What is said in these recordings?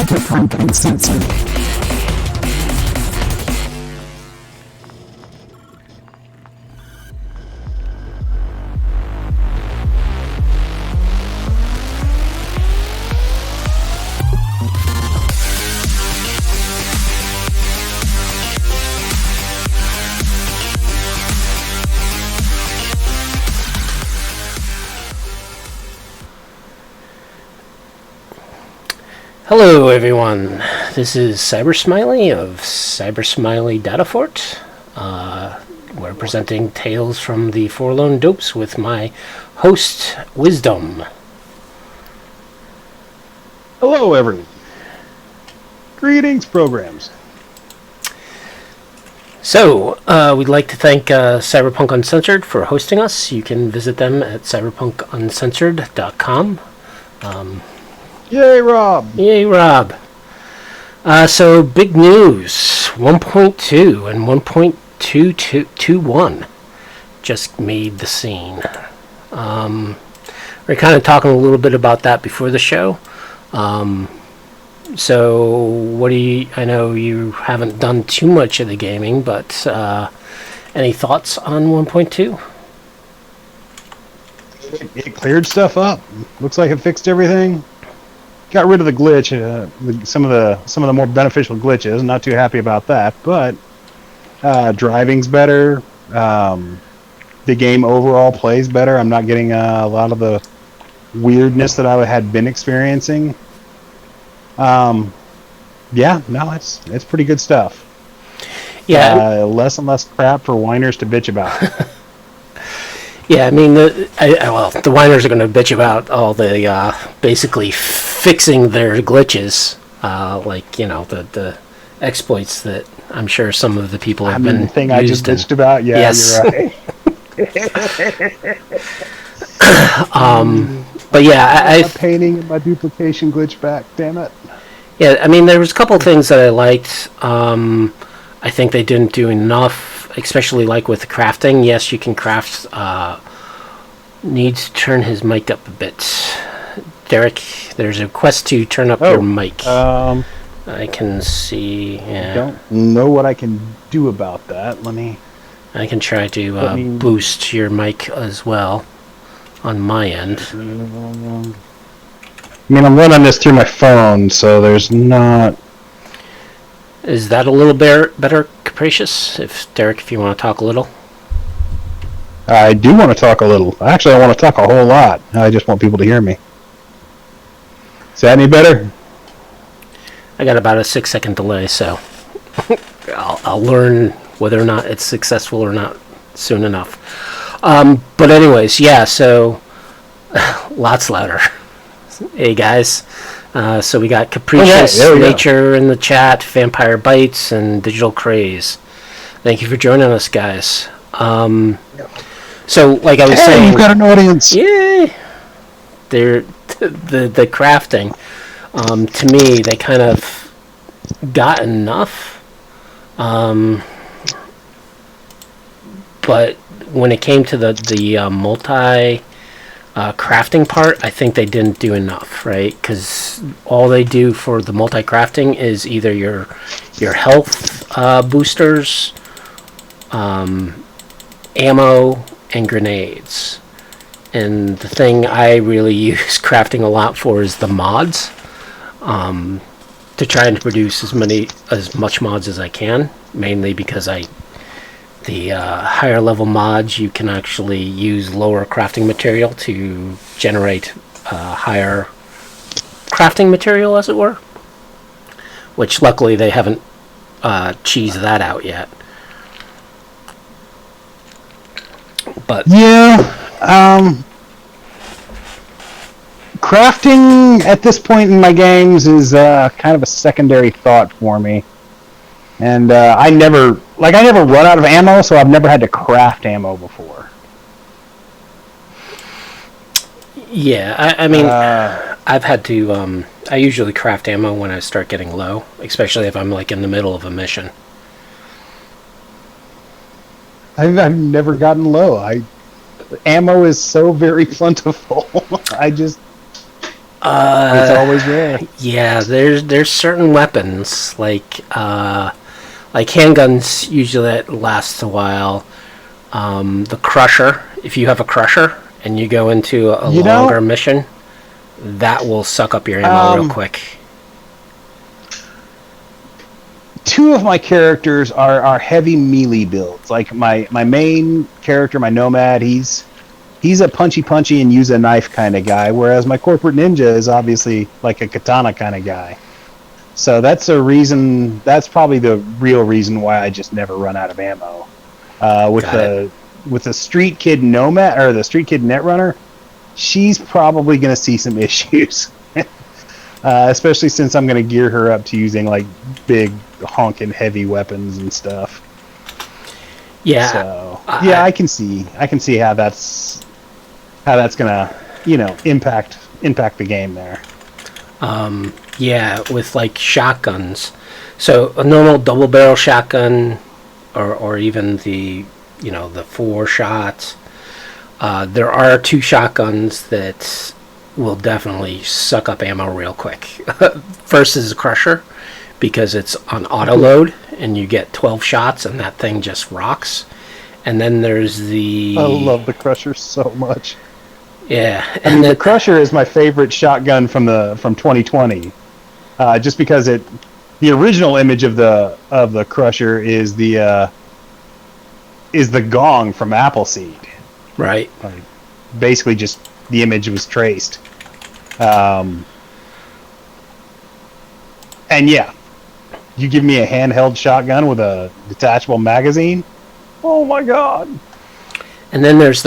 Cyberpunk Uncensored. Hello everyone, this is Cybersmily of Cybersmily Datafortress2020. We're presenting Tales from the Forlorn Dopes with my host, Wisdom. Hello everyone. Greetings, programs. So, we'd like to thank Cyberpunk Uncensored for hosting us. You can visit them at cyberpunkuncensored.com. Yay, Rob! Yay, Rob! So, big news. 1.2 and 1.221 just made the scene. We're kind of talking a little bit about that before the show. So, what do you... I know you haven't done too much of the gaming, but any thoughts on 1.2? It cleared stuff up. Looks like it fixed everything. Got rid of the glitch, some of the more beneficial glitches. Not too happy about that, but driving's better. The game overall plays better. I'm not getting a lot of the weirdness that I had been experiencing. Yeah, no, it's pretty good stuff. Yeah, less and less crap for whiners to bitch about. Yeah, I mean, the whiners are going to bitch about all the basically fixing their glitches, like, you know, the exploits that I'm sure some of the people have been the thing I just bitched about. Yeah, yes. You're right. But yeah, my painting and my duplication glitch back. Damn it. Yeah, I mean, there was a couple of things that I liked. I think they didn't do enough, especially like with crafting. Yes, you can craft. Needs to turn his mic up a bit. Derek, there's a quest to turn up your mic. I can see. Yeah. I don't know what I can do about that. I can try to boost your mic as well on my end. I mean, I'm running this through my phone, so there's not... Is that a little better, Capricious? Derek, if you want to talk a little. I do want to talk a little. Actually, I want to talk a whole lot. I just want people to hear me. Is that any better? I got about a 6-second delay, so I'll learn whether or not it's successful or not soon enough. But anyways, yeah, so lots louder. Hey, guys. So we got Capricious Nature in the chat, Vampire Bites, and Digital Craze. Thank you for joining us, guys. So, like I was saying... you've got an audience! Yay! The crafting, to me, they kind of got enough. But when it came to the multi... crafting part, I think they didn't do enough, right? Because all they do for the multi-crafting is either your health boosters, ammo, and grenades. And the thing I really use crafting a lot for is the mods, to try and produce as much mods as I can, mainly because the higher level mods, you can actually use lower crafting material to generate higher crafting material, as it were. Which luckily they haven't cheesed that out yet. But yeah, crafting at this point in my games is kind of a secondary thought for me. And I never run out of ammo, so I've never had to craft ammo before. Yeah, I mean, I've had to, I usually craft ammo when I start getting low, especially if I'm like in the middle of a mission. I've never gotten low. Ammo is so very plentiful. It's always rare. Yeah, there's certain weapons like handguns usually that lasts a while. The crusher, if you have a crusher and you go into a longer mission, that will suck up your ammo real quick. Two of my characters are heavy melee builds. Like my main character, my nomad, he's a punchy and use a knife kind of guy, whereas my corporate ninja is obviously like a katana kind of guy. So that's a reason. That's probably the real reason why I just never run out of ammo. With the street kid nomad or the street kid netrunner, she's probably going to see some issues, especially since I'm going to gear her up to using like big honking heavy weapons and stuff. Yeah. So I can see how that's going to impact the game there. Yeah, with like shotguns. So a normal double barrel shotgun, or even the 4 shots. There are 2 shotguns that will definitely suck up ammo real quick. First is a crusher, because it's on auto load and you get 12 shots and that thing just rocks. And then there's I love the crusher so much. Yeah, and the crusher is my favorite shotgun from 2020. Just because the original image of the crusher is the gong from Appleseed. Right. Like, basically, just the image was traced. And yeah, you give me a handheld shotgun with a detachable magazine. Oh my god! And then there's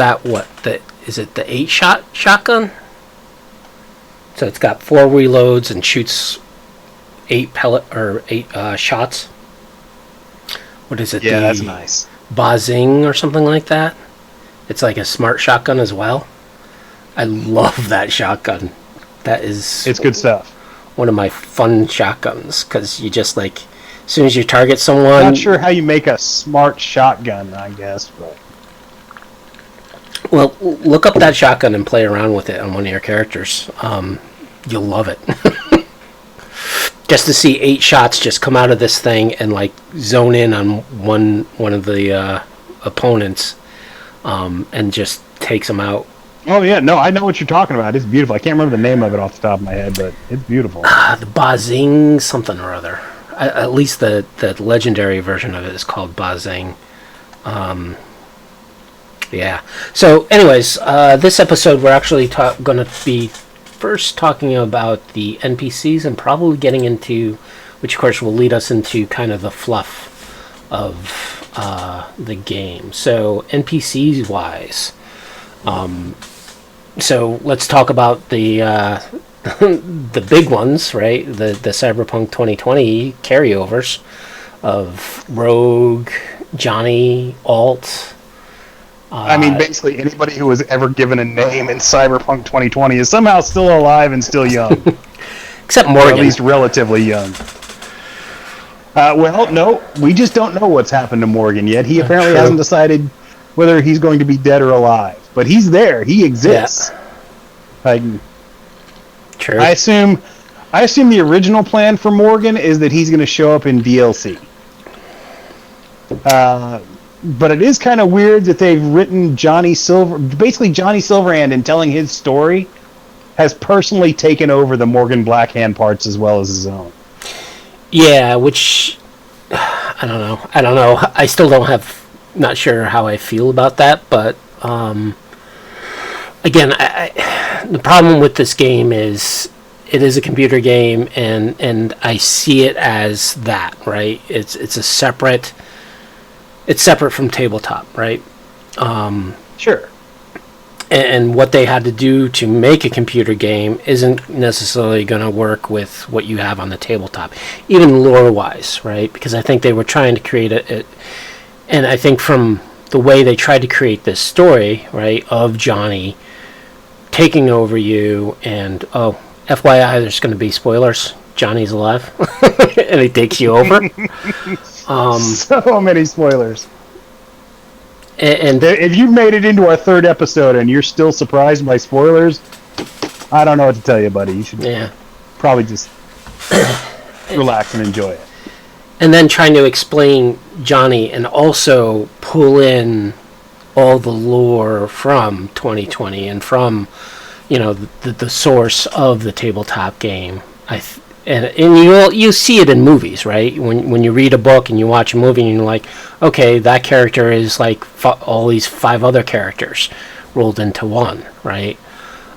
is it the 8-shot shotgun? So it's got 4 reloads and shoots 8 shots. What is it? Yeah, that's nice. Bazing or something like that. It's like a smart shotgun as well. I love that shotgun. It's good stuff. One of my fun shotguns, because you just like, as soon as you target someone. I'm not sure how you make a smart shotgun, I guess, but. Well, look up that shotgun and play around with it on one of your characters. You'll love it. Just to see 8 shots just come out of this thing and like zone in on one of the opponents, and just takes them out. Oh yeah, no, I know what you're talking about. It's beautiful. I can't remember the name of it off the top of my head, but it's beautiful. The Bazing something or other. At least the legendary version of it is called Bazing. Yeah. So, anyways, this episode we're actually going to be first talking about the NPCs and probably getting into, which of course will lead us into kind of the fluff of the game. So, NPCs wise, so let's talk about the the big ones, right? The Cyberpunk 2020 carryovers of Rogue, Johnny, Alt. I mean, basically anybody who was ever given a name in Cyberpunk 2020 is somehow still alive and still young. Except Morgan. Or at least relatively young. Well, no, we just don't know what's happened to Morgan yet. He apparently hasn't decided whether he's going to be dead or alive. But he's there. He exists. Yeah. True. I assume the original plan for Morgan is that he's going to show up in DLC. But it is kind of weird that they've written Johnny Silverhand, in telling his story, has personally taken over the Morgan Blackhand parts as well as his own. Yeah, which I don't know. I still not sure how I feel about that, but again, the problem with this game is it is a computer game, and I see it as that, right? It's separate from tabletop, right? Sure. And what they had to do to make a computer game isn't necessarily going to work with what you have on the tabletop, even lore-wise, right? Because I think they were trying to create it, and I think from the way they tried to create this story, right, of Johnny taking over you, and FYI, there's going to be spoilers. Johnny's alive, and he takes you over. So many spoilers. And if you've made it into our 3rd episode and you're still surprised by spoilers, I don't know what to tell you, buddy. You should Yeah. probably just relax and enjoy it. And then trying to explain Johnny and also pull in all the lore from 2020 and from, the source of the tabletop game. And you see it in movies, right? When you read a book and you watch a movie and you're like, okay, that character is like all these 5 other characters rolled into one, right?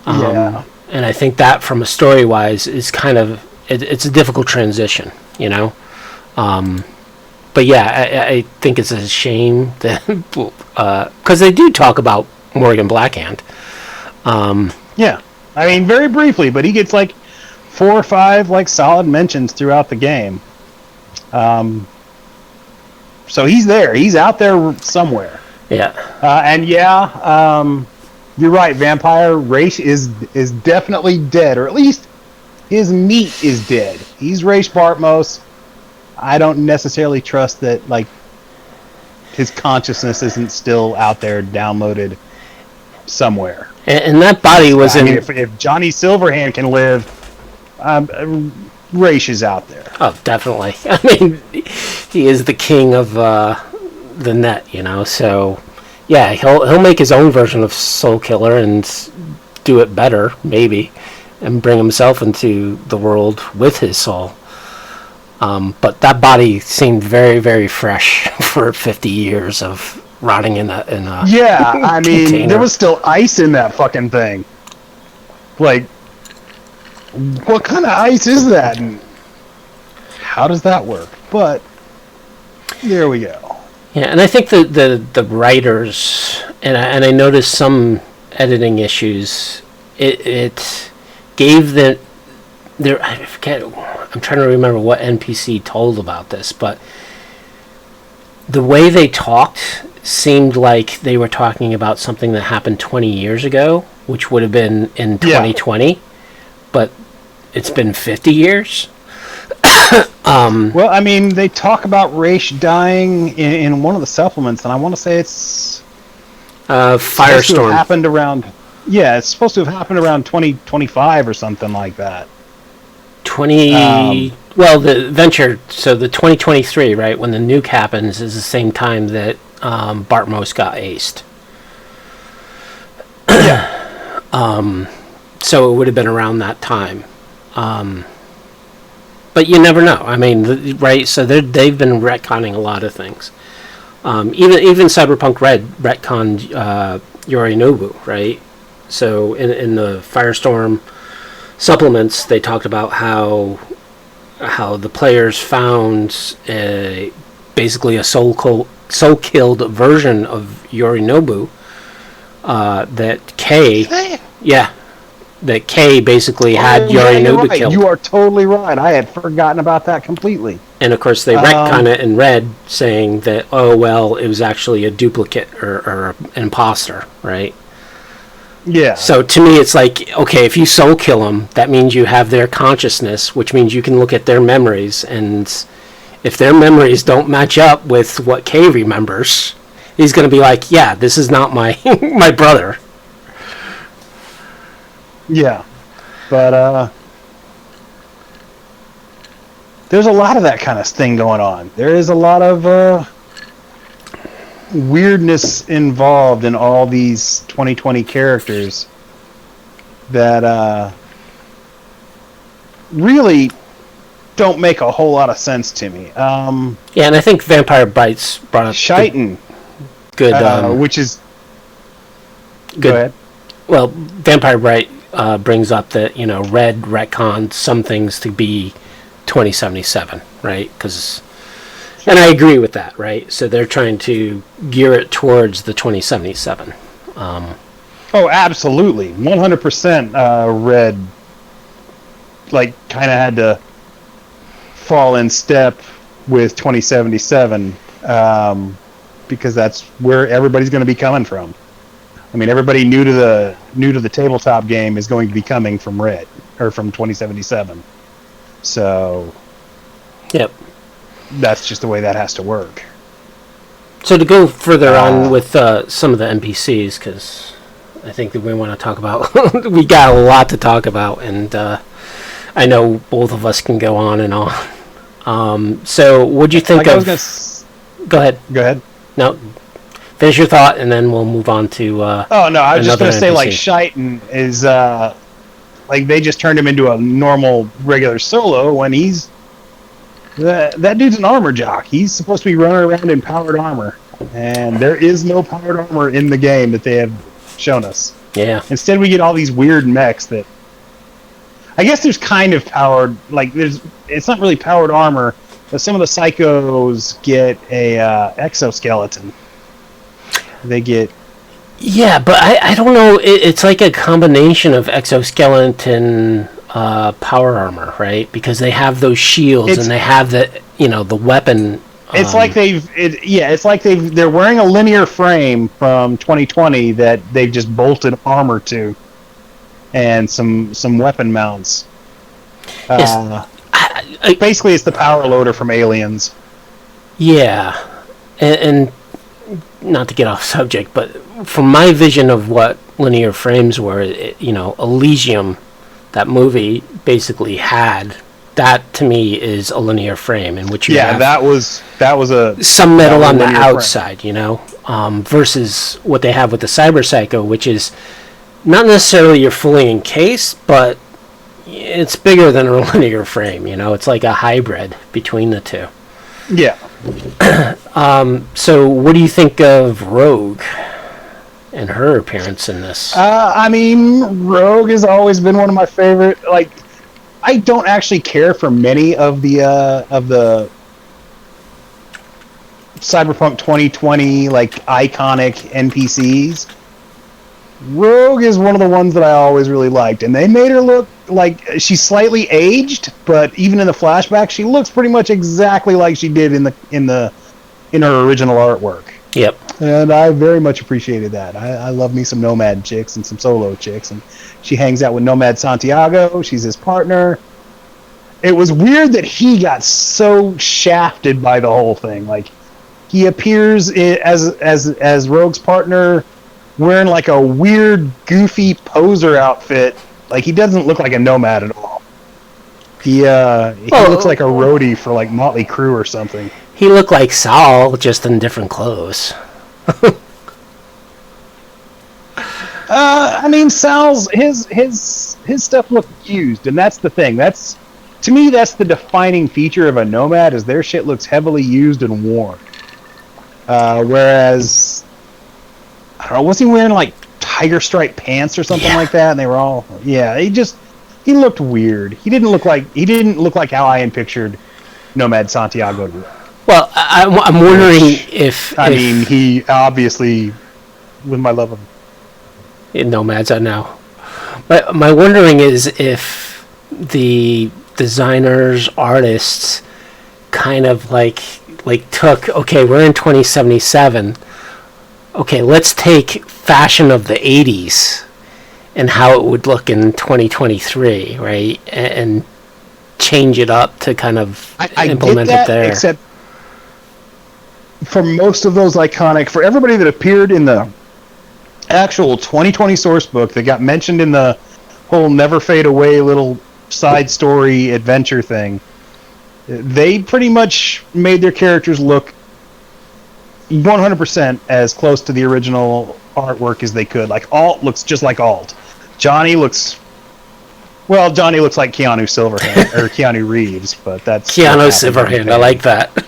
Yeah. And I think that from a story-wise is kind of, it's a difficult transition, But yeah, I think it's a shame that, because they do talk about Morgan Blackhand. Yeah. I mean, very briefly, but he gets like 4 or 5 like solid mentions throughout the game. So he's there. He's out there somewhere. Yeah. And you're right. Vampire Ra's is definitely dead, or at least his meat is dead. He's Ra's Bartmos. I don't necessarily trust that like his consciousness isn't still out there downloaded somewhere. And that body was in. If Johnny Silverhand can live, Ra's is out there. Oh, definitely. I mean, he is the king of the net, So, yeah, he'll make his own version of Soul Killer and do it better, maybe, and bring himself into the world with his soul. But that body seemed very, very fresh for 50 years of rotting in a yeah, I mean, container. there was still ice in that fucking thing. Like, what kind of ice is that? And how does that work? But there we go. Yeah, and I think the writers, and I noticed some editing issues. It gave I forget. I'm trying to remember what NPC told about this, but the way they talked seemed like they were talking about something that happened 20 years ago, which would have been in 2020, but it's been 50 years. Well, I mean, they talk about Ra's dying in one of the supplements, and I want to say it's Firestorm. Happened around. Yeah, it's supposed to have happened around 2025 or something like that. Well, the venture. So the 2023, right, when the nuke happens, is the same time that Bartmos got aced. Yeah. So it would have been around that time. But you never know. I mean, right? So they've been retconning a lot of things. Even Cyberpunk Red retconned Yorinobu, right? So in the Firestorm supplements, they talked about how the players found basically a soul-killed version of Yorinobu that K. Yeah. That K basically had Yorinobu right. killed. You are totally right. I had forgotten about that completely. And of course they retcon it in Red, saying that, oh well, it was actually a duplicate or an imposter, right? Yeah. So to me it's like, okay, if you soul kill them, that means you have their consciousness, which means you can look at their memories, and if their memories don't match up with what K remembers, he's going to be like, yeah, this is not my my brother. Yeah, but there's a lot of that kind of thing going on. There is a lot of weirdness involved in all these 2020 characters that really don't make a whole lot of sense to me. Yeah, and I think Vampire Bites brought up Shaitan, good which is good. Go ahead. Well, Vampire Bite brings up that Red retconned some things to be 2077, right? And I agree with that, right? So they're trying to gear it towards the 2077. Oh, absolutely, 100%. Red, like, kind of had to fall in step with 2077 because that's where everybody's going to be coming from. I mean, everybody new to the tabletop game is going to be coming from Red or from 2077. So, yep, that's just the way that has to work. So to go further on with some of the NPCs, because I think that we want to talk about. We got a lot to talk about, and I know both of us can go on and on. So, what'd you think of? Go ahead. Go ahead. No, finish your thought, and then we'll move on to. Oh no, I was just another gonna say NPC. like Shaitan is like they just turned him into a normal regular solo when he's that dude's an armor jock. He's supposed to be running around in powered armor, and there is no powered armor in the game that they have shown us. Yeah. Instead, we get all these weird mechs that I guess there's kind of powered. Like it's not really powered armor, but some of the psychos get a exoskeleton. They get. Yeah, but I don't know. It's like a combination of exoskeleton, power armor, right? Because they have those shields and they have the weapon. It's like they're wearing a linear frame from 2020 that they've just bolted armor to, and some weapon mounts. Yes. Basically, it's the power loader from Aliens. Yeah, and not to get off subject, but from my vision of what linear frames were, Elysium, that movie basically had. That to me is a linear frame in which you have that was some metal on the outside, versus what they have with the Cyber Psycho, which is not necessarily you're fully encased, but it's bigger than a linear frame. It's like a hybrid between the two. Yeah. So what do you think of Rogue and her appearance in this? I mean, Rogue has always been one of my favorite. Like, I don't actually care for many of the Cyberpunk 2020 like iconic NPCs. Rogue is one of the ones that I always really liked, and they made her look like she's slightly aged, but even in the flashback, she looks pretty much exactly like she did in her original artwork. Yep. And I very much appreciated that. I love me some Nomad chicks and some solo chicks, and she hangs out with Nomad Santiago. She's his partner. It was weird that he got so shafted by the whole thing. Like, he appears as Rogue's partner wearing like a weird, goofy poser outfit. Like, he doesn't look like a nomad at all. He looks like a roadie for like Motley Crue or something. He looked like Saul, just in different clothes. I mean, Sal's his stuff looked used, and that's the thing. To me, that's the defining feature of a nomad, is their shit looks heavily used and worn. Whereas, I don't know, was he wearing like tiger stripe pants or something like that? And they were all, he looked weird. He didn't look like how I had pictured Nomad Santiago to look. Well, I'm wondering if mean, he obviously, with my love of Nomads, I know. But my wondering is if the designers, artists, kind of like took, okay, we're in 2077. Okay, let's take fashion of the 80s and how it would look in 2023, right? And change it up to kind of implement it there. Except for most of those for everybody that appeared in the actual 2020 source book that got mentioned in the whole Never Fade Away little side story adventure thing, they pretty much made their characters look 100% as close to the original artwork as they could. Like, Alt looks just like Alt. Johnny looks like Keanu Silverhand or Keanu Reeves, but that's Keanu Silverhand. I like that.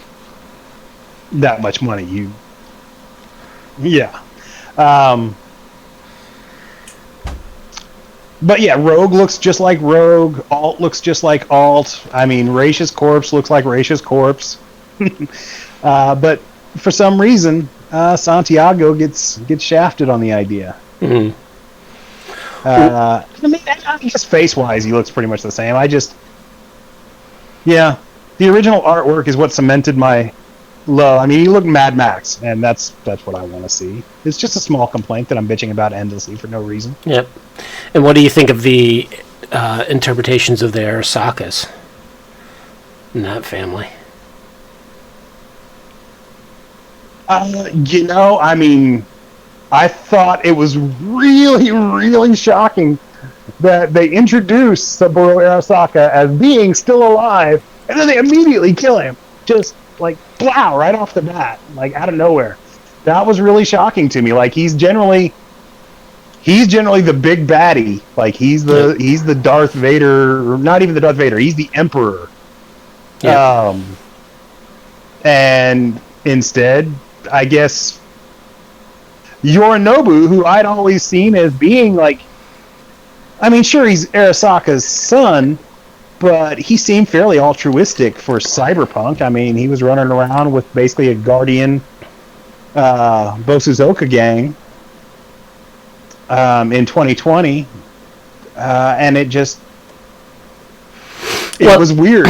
That much money, but yeah, Rogue looks just like Rogue. Alt looks just like Alt. I mean, Raisha's corpse looks like Raisha's corpse. But for some reason, Santiago gets shafted on the idea. Mm-hmm. I mean, just face-wise, he looks pretty much the same. The original artwork is what cemented my love. I mean, he looked Mad Max, and that's what I want to see. It's just a small complaint that I'm bitching about endlessly for no reason. Yep. And what do you think of the interpretations of the Arasakas in that family? I mean, I thought it was really, really shocking that they introduced Saburo Arasaka as being still alive, and then they immediately kill him. Just like, wow, right off the bat, like out of nowhere. That was really shocking to me. Like, he's generally the big baddie. Like, he's the Darth Vader, or not even the Darth Vader, he's the Emperor. Yeah. And instead, I guess Yorinobu, who I'd always seen as being like, I mean, sure, he's Arasaka's son, but he seemed fairly altruistic for Cyberpunk. I mean, he was running around with basically a Guardian Bosuzoka gang in 2020, and it was weird.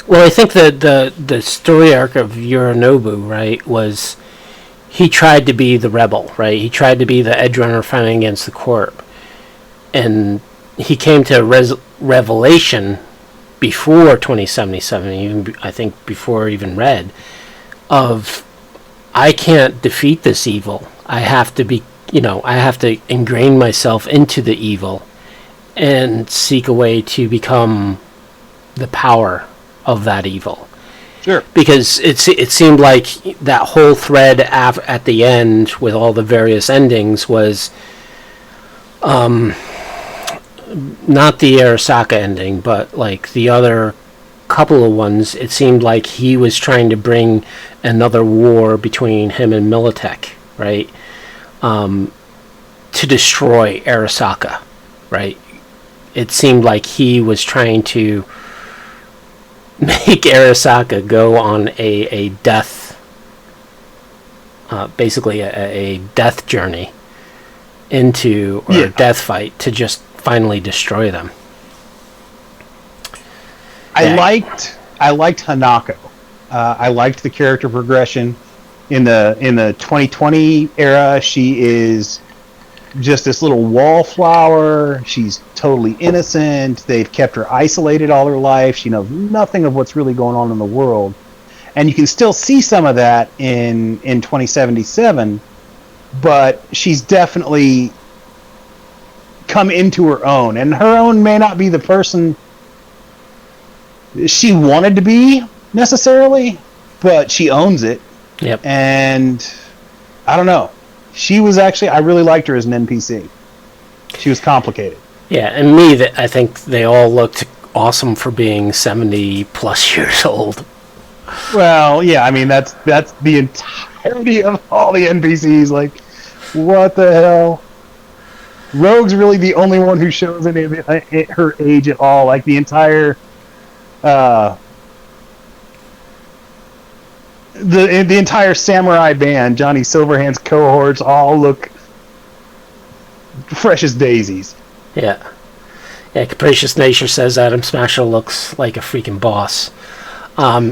Well, I think the story arc of Yorinobu, right, was he tried to be the rebel, right? He tried to be the edge runner fighting against the Corp. And he came to a revelation before 2077, even I think before even Red, of I can't defeat this evil. I have to be, I have to ingrain myself into the evil and seek a way to become the power of that evil. Sure. Because it seemed like that whole thread at the end with all the various endings was not the Arasaka ending, but like the other couple of ones. It seemed like he was trying to bring another war between him and Militech, right? To destroy Arasaka, right? It seemed like he was trying to make Arasaka go on a death, basically a death journey into, or a death fight to just finally destroy them. I liked Hanako. I liked the character progression. In the 2020 era, she is just this little wallflower. She's totally innocent. They've kept her isolated all her life. She knows nothing of what's really going on in the world. And you can still see some of that in 2077, but she's definitely come into her own. And her own may not be the person she wanted to be, necessarily, but she owns it. Yep. And I don't know. She was actually, I really liked her as an NPC. She was complicated. Yeah, and I think they all looked awesome for being 70 plus years old. Well, yeah, I mean, that's the entirety of all the NPCs. Like, what the hell? Rogue's really the only one who shows any of her age at all. Like, the entire the entire samurai band, Johnny Silverhand's cohorts, all look fresh as daisies. Yeah. Yeah, Capricious Nature says Adam Smasher looks like a freaking boss.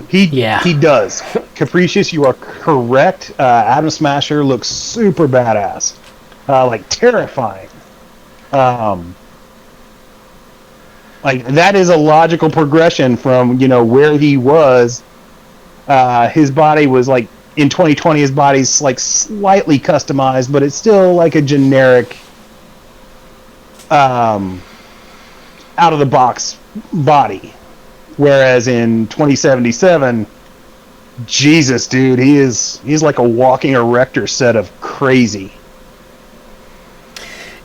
He does. Capricious, you are correct. Adam Smasher looks super badass. Like, terrifying. Like, that is a logical progression from, where he was. His body was, like, in 2020, his body's, like, slightly customized, but it's still, like, a generic, out-of-the-box body. Whereas in 2077, Jesus, dude, he's like a walking erector set of crazy.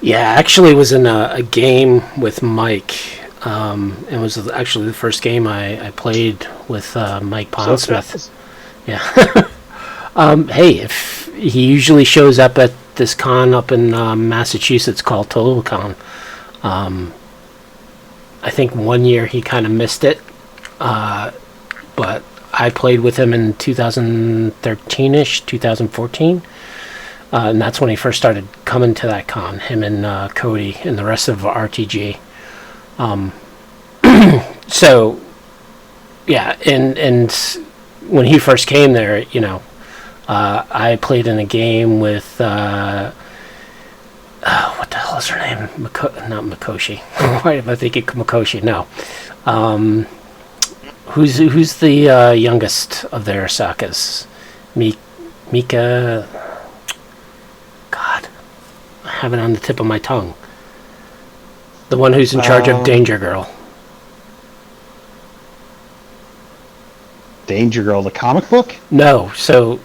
Yeah, I actually was in a game with Mike. It was actually the first game I played with Mike Pondsmith. Yeah. Hey, if he usually shows up at this con up in Massachusetts called TotalCon. I think one year he kind of missed it, but I played with him in 2013-ish, 2014. And that's when he first started coming to that con, him and Cody and the rest of RTG. So, yeah, and when he first came there, I played in a game with, what the hell is her name? Not Mikoshi. Why am I thinking Mikoshi? No. Who's the youngest of the Arasakas? Mika... God. have it on the tip of my tongue. The one who's in charge of Danger Girl. Danger Girl, the comic book? No, so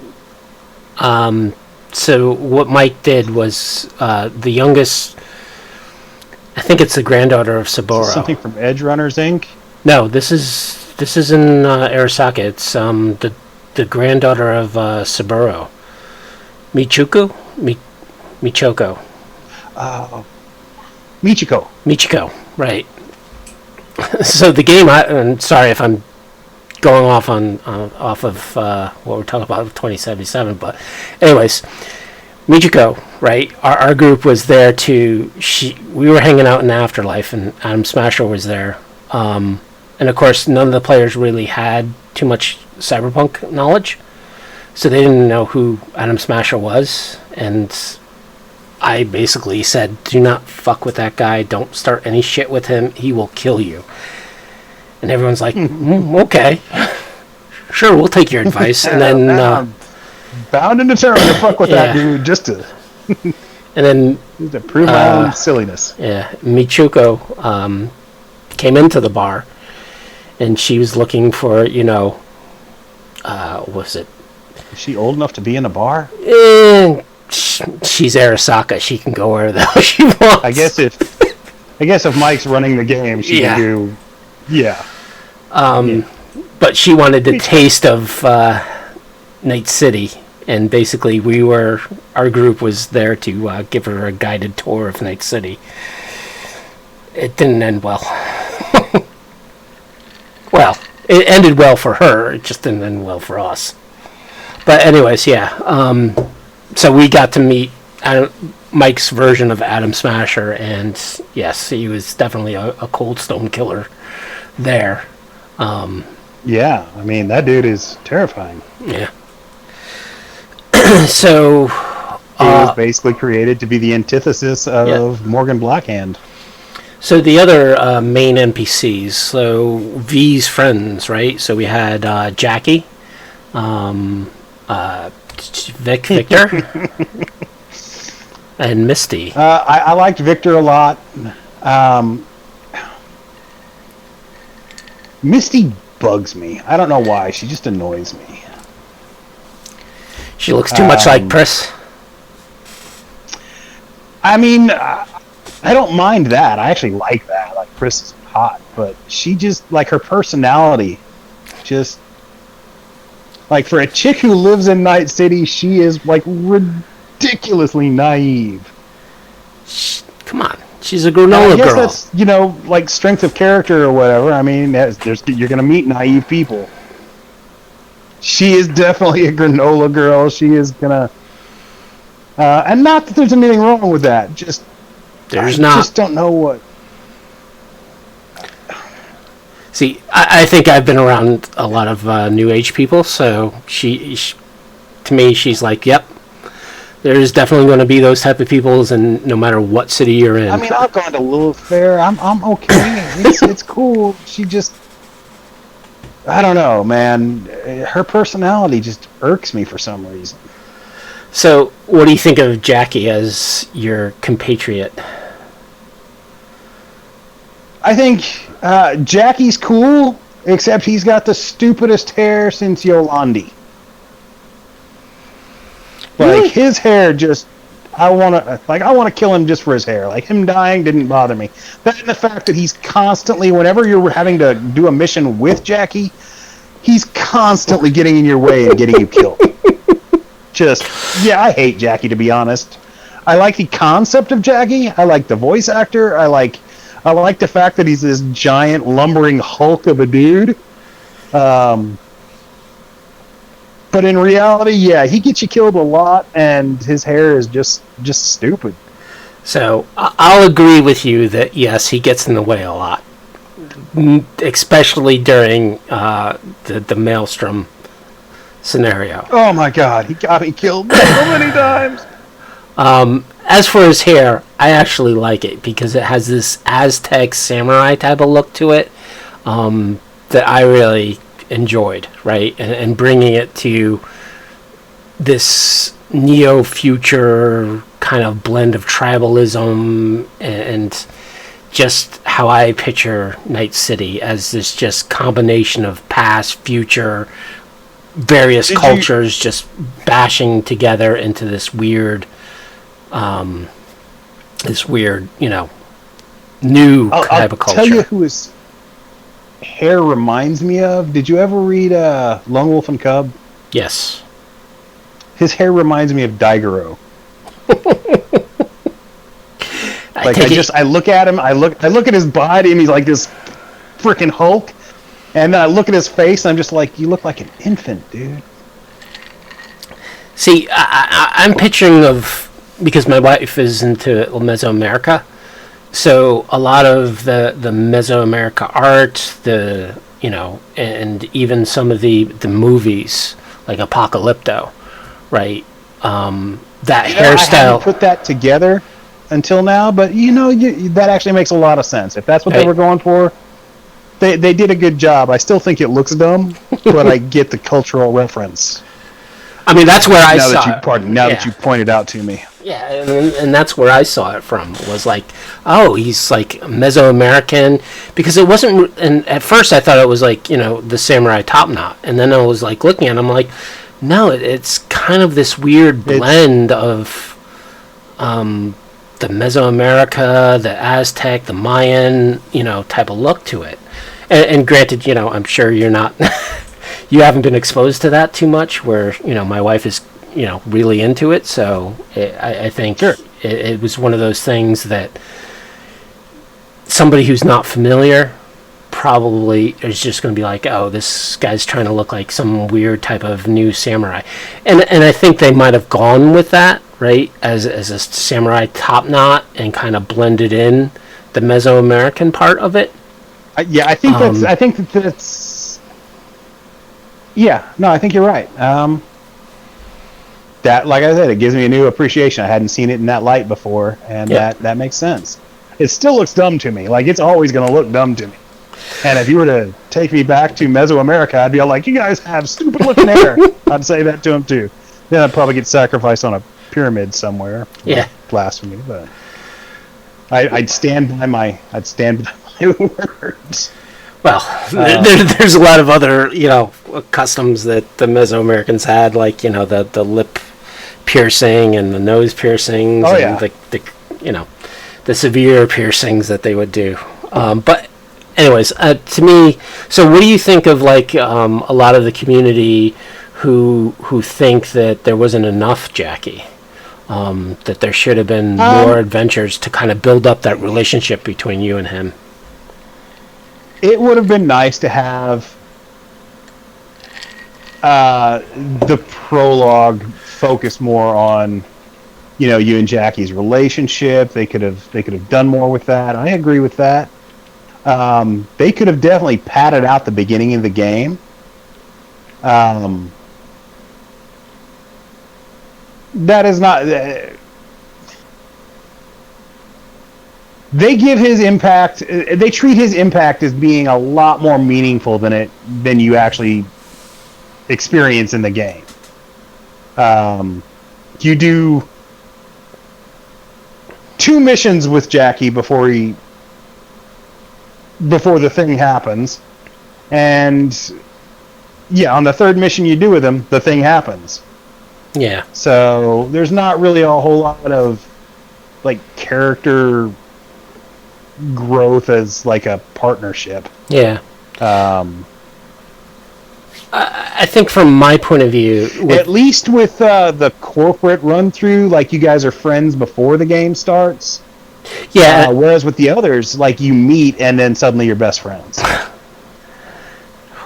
what Mike did was the youngest. I think it's the granddaughter of Saburo. Something from Edge Runners Inc. No, this is in Arasaka. It's the granddaughter of Saburo. Michiko. Michiko, right. So the game, I'm sorry if I'm going off of what we're talking about, 2077, but anyways, Michiko, right, our group was there we were hanging out in Afterlife, and Adam Smasher was there, and of course none of the players really had too much cyberpunk knowledge, so they didn't know who Adam Smasher was, and I basically said, do not fuck with that guy, don't start any shit with him, he will kill you. And everyone's like, okay, sure, we'll take your advice. And then bound and determined to fuck with that dude just to and then to prove my own silliness. Yeah, Michiko came into the bar, and she was looking for, what was it? Is she old enough to be in a bar? She's Arasaka. She can go where the hell she wants. I guess if Mike's running the game, she can do. Yeah. But she wanted the taste of Night City, and basically our group was there to give her a guided tour of Night City. It didn't end well. Well, it ended well for her. It just didn't end well for us. But anyways, yeah. So we got to meet Mike's version of Adam Smasher, and yes, he was definitely a cold stone killer there. Yeah, I mean, that dude is terrifying. Yeah. So he was basically created to be the antithesis of Morgan Blackhand. So the other main NPCs, so V's friends, right? So we had Jackie, Victor, and Misty. I liked Victor a lot. Misty bugs me. I don't know why. She just annoys me. She looks too much like Pris. I mean, I don't mind that. I actually like that. Like, Pris is hot, but she just, like, her personality, just, like, for a chick who lives in Night City, she is, like, ridiculously naive. Come on. She's a granola I guess girl. That's, like, strength of character or whatever. I mean, you're going to meet naive people. She is definitely a granola girl. She is going to... and not that there's anything wrong with that. I just don't know what... See, I think I've been around a lot of New Age people, so she to me, she's like, yep, there's definitely going to be those type of peoples, and no matter what city you're in. I mean, I've gone to Lilith Fair. I'm okay. It's cool. She just... I don't know, man. Her personality just irks me for some reason. So, what do you think of Jackie as your compatriot? I think Jackie's cool, except he's got the stupidest hair since Yolandi. Like, his hair just... I want to kill him just for his hair. Like, him dying didn't bother me. That and the fact that he's constantly, whenever you're having to do a mission with Jackie, he's constantly getting in your way and getting you killed. I hate Jackie, to be honest. I like the concept of Jackie. I like the voice actor. I like the fact that he's this giant lumbering hulk of a dude. But in reality, yeah, he gets you killed a lot, and his hair is just stupid. So I'll agree with you that yes, he gets in the way a lot, especially during the Maelstrom scenario. Oh my God, he got me killed so many times. As for his hair, I actually like it because it has this Aztec samurai type of look to it that I really enjoyed, right? And bringing it to this neo-future kind of blend of tribalism and just how I picture Night City as this just combination of past, future, various cultures just bashing together into this weird, new type of culture. I'll tell you who his hair reminds me of. Did you ever read Lone Wolf and Cub? Yes. His hair reminds me of Daigoro. I look at him, I look at his body, and he's like this freaking Hulk. And then I look at his face, and I'm just like, you look like an infant, dude. See, I'm picturing because my wife is into Mesoamerica, so a lot of the Mesoamerica art, and even some of the movies like Apocalypto, right? That hairstyle. I haven't put that together until now, but that actually makes a lot of sense. If that's what they were going for, they did a good job. I still think it looks dumb, but I get the cultural reference. I mean, that's where I saw it. That you pointed out to me. Yeah, and that's where I saw it from. Was like, oh, he's like Mesoamerican, because it wasn't. And at first, I thought it was like the samurai top knot, and then I was like looking at him like, no, it's kind of this weird blend of the Mesoamerica, the Aztec, the Mayan, type of look to it. And granted, I'm sure you're not. You haven't been exposed to that too much, where my wife is really into it, so I think it was one of those things that somebody who's not familiar probably is just going to be like, oh, this guy's trying to look like some weird type of new samurai, and I think they might have gone with that, right, as a samurai top knot and kind of blended in the Mesoamerican part of it. I think that's. Yeah, no, I think you're right. That, like I said, it gives me a new appreciation. I hadn't seen it in that light before, and that makes sense. It still looks dumb to me. Like, it's always going to look dumb to me. And if you were to take me back to Mesoamerica, I'd be all like, you guys have stupid-looking hair. I'd say that to him, too. Then I'd probably get sacrificed on a pyramid somewhere. Yeah. Blasphemy, but I'd stand by my words. Well, there's a lot of other, customs that the Mesoamericans had, like, the lip piercing and the nose piercings, and the severe piercings that they would do. But anyways, to me, so what do you think of like a lot of the community who think that there wasn't enough Jackie? That there should have been more adventures to kind of build up that relationship between you and him? It would have been nice to have the prologue focus more on, you and Jackie's relationship. They could have done more with that. I agree with that. They could have definitely padded out the beginning of the game. That is not. They give his impact. They treat his impact as being a lot more meaningful than you actually experience in the game. You do 2 missions with Jackie before the thing happens, and on the 3rd mission you do with him, the thing happens. Yeah. So there's not really a whole lot of like character growth as like a partnership. Yeah. I think from my point of view, at least with the corporate run through, like you guys are friends before the game starts. Yeah. Whereas with the others, like you meet and then suddenly you're best friends.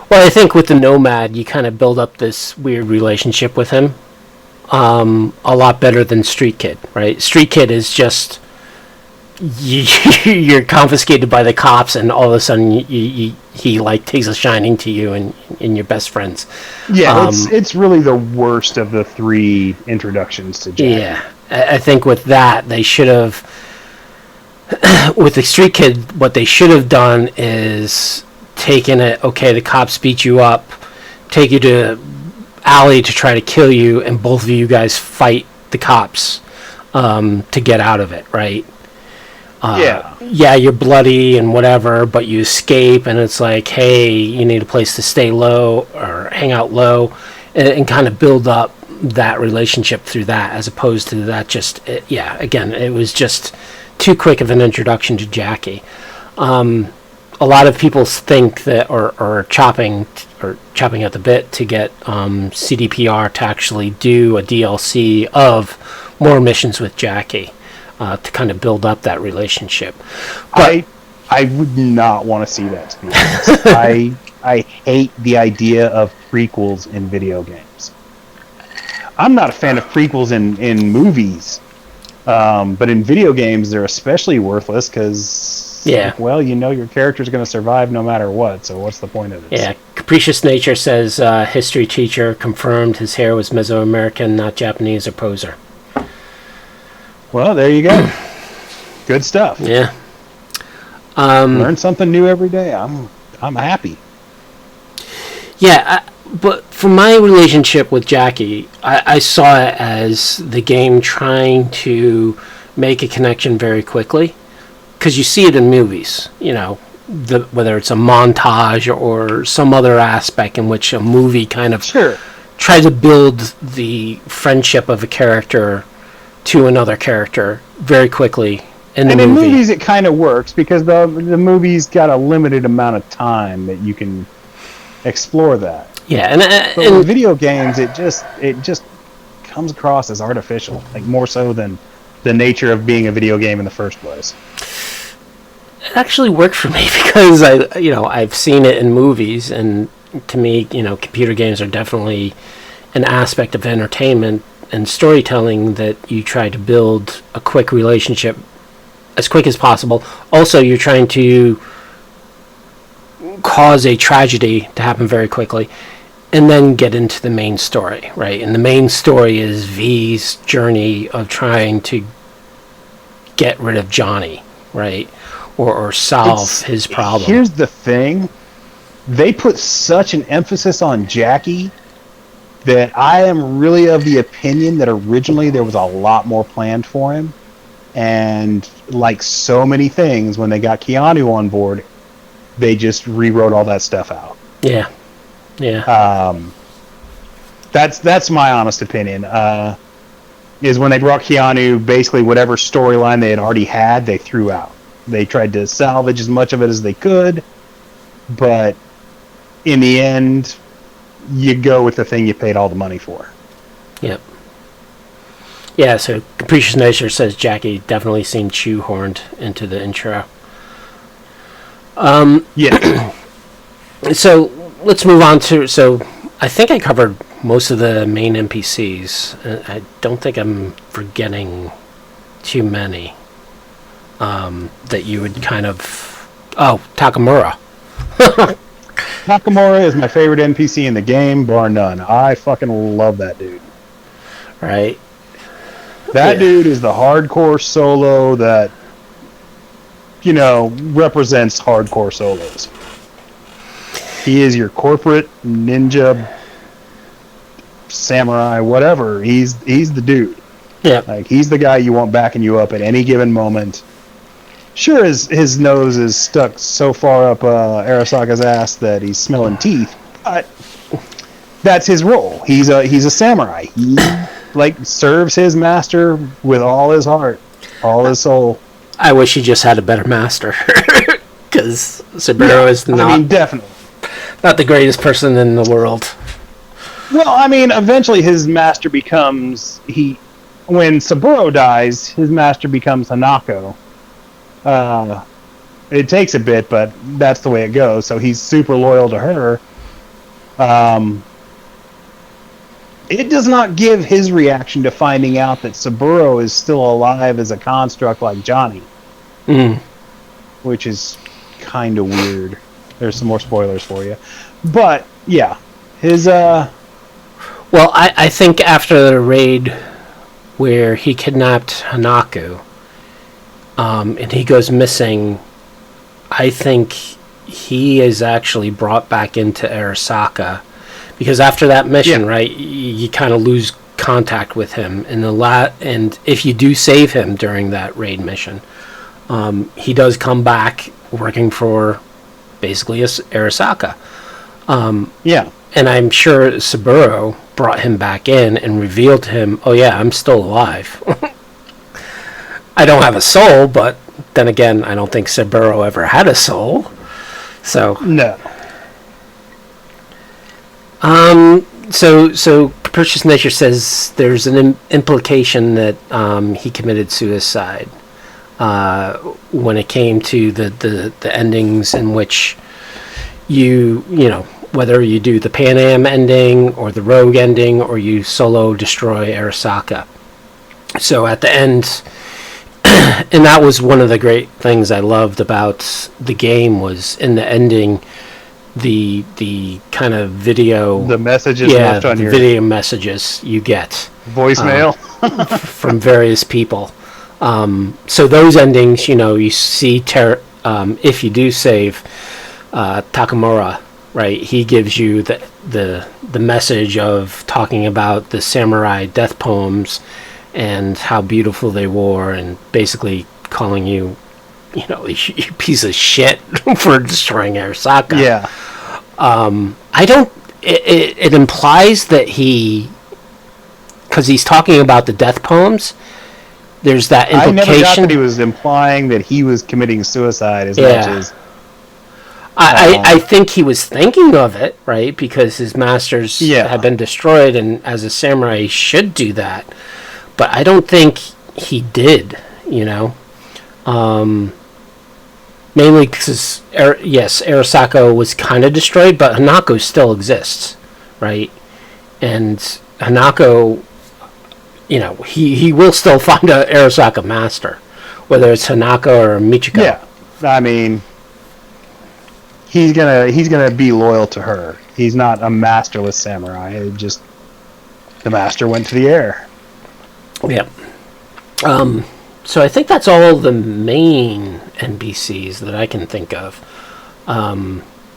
Well, I think with the Nomad, you kind of build up this weird relationship with him. A lot better than Street Kid, right? Street Kid is just you're confiscated by the cops, and all of a sudden he like takes a shining to you, and you're best friends. Yeah, it's really the worst of the 3 introductions to Jack. Yeah, I think with that they should have. With the Street Kid, what they should have done is taken it. Okay, the cops beat you up, take you to alley to try to kill you, and both of you guys fight the cops to get out of it, right? Yeah, you're bloody and whatever, but you escape, and it's like, hey, you need a place to stay low or hang out low, and kind of build up that relationship through that, as opposed to that just, again, it was just too quick of an introduction to Jackie. A lot of people think that, or chopping at the bit to get CDPR to actually do a DLC of more missions with Jackie. To kind of build up that relationship. But I would not want to see that, to be honest. I hate the idea of prequels in video games. I'm not a fan of prequels in movies, but in video games they're especially worthless because, well, you know your character's going to survive no matter what, so what's the point of this? Yeah, Capricious Nature says history teacher confirmed his hair was Mesoamerican, not Japanese or poser. Well, there you go. Good stuff. Yeah. Learn something new every day. I'm happy. Yeah, but for my relationship with Jackie, I saw it as the game trying to make a connection very quickly, because you see it in movies. You know, whether it's a montage or some other aspect in which a movie kind of tries to build the friendship of a character to another character very quickly in the movie. And in movies it kind of works because the movie's got a limited amount of time that you can explore that. Yeah, but in video games it just comes across as artificial, like more so than the nature of being a video game in the first place. It actually worked for me because I've seen it in movies, and to me, computer games are definitely an aspect of entertainment and storytelling that you try to build a quick relationship as quick as possible. Also, you're trying to cause a tragedy to happen very quickly and then get into the main story, right? And the main story is V's journey of trying to get rid of Johnny, right? Or solve his problem. Here's the thing. They put such an emphasis on Jackie that I am really of the opinion that originally there was a lot more planned for him. And like so many things, when they got Keanu on board, they just rewrote all that stuff out. Yeah. That's my honest opinion. Is when they brought Keanu, basically whatever storyline they had already had, they threw out. They tried to salvage as much of it as they could, but in the end, you go with the thing you paid all the money for. Yep. Yeah, so Capricious Nature says Jackie definitely seemed shoehorned into the intro. Yeah. So let's move on to... So I think I covered most of the main NPCs. I don't think I'm forgetting too many that you would kind of... Oh, Takamura. Nakamura is my favorite NPC in the game, bar none. I fucking love that dude. Right. That dude is the hardcore solo that, represents hardcore solos. He is your corporate ninja, samurai, whatever. He's the dude. Yeah. Like, he's the guy you want backing you up at any given moment. Sure, his nose is stuck so far up Arasaka's ass that he's smelling teeth, but that's his role. He's a samurai. He serves his master with all his heart, all his soul. I wish he just had a better master, because Saburo is definitely not the greatest person in the world. Well, eventually his master becomes when Saburo dies, his master becomes Hanako. It takes a bit, but that's the way it goes. So he's super loyal to her. It does not give his reaction to finding out that Saburo is still alive as a construct like Johnny. Which is kind of weird. There's some more spoilers for you. But, yeah. His, Well, I think after the raid where he kidnapped Hanako, and he goes missing, I think he is actually brought back into Arasaka because after that mission, right, you kind of lose contact with him. And if you do save him during that raid mission, he does come back working for basically Arasaka. And I'm sure Saburo brought him back in and revealed to him, oh yeah, I'm still alive. I don't have a soul, but then again, I don't think Saburo ever had a soul. So no. So Capricious Nature says there's an implication that he committed suicide when it came to the endings in which you know, whether you do the Pan Am ending or the Rogue ending or you solo destroy Arasaka. So at the end, and that was one of the great things I loved about the game, was in the ending, the kind of video, the messages left on your video messages you get voicemail from various people. So those endings, you know, you see if you do save Takamura, right, he gives you the message of talking about the samurai death poems and how beautiful they were, and basically calling you, you know, you piece of shit for destroying Arasaka. Yeah. I don't. It implies that because he's talking about the death poems. There's that implication. I never got that he was implying that he was committing suicide as much as. I think he was thinking of it, right? Because his masters had been destroyed, and as a samurai, he should do that. But I don't think he did, you know. Mainly because, Arasaka was kind of destroyed, but Hanako still exists, right? And Hanako, you know, he will still find a Arasaka master, whether it's Hanako or Michiko. Yeah, I mean, he's gonna be loyal to her. He's not a masterless samurai. It just, the master went to the air. Yeah. So I think that's all the main NPCs that I can think of.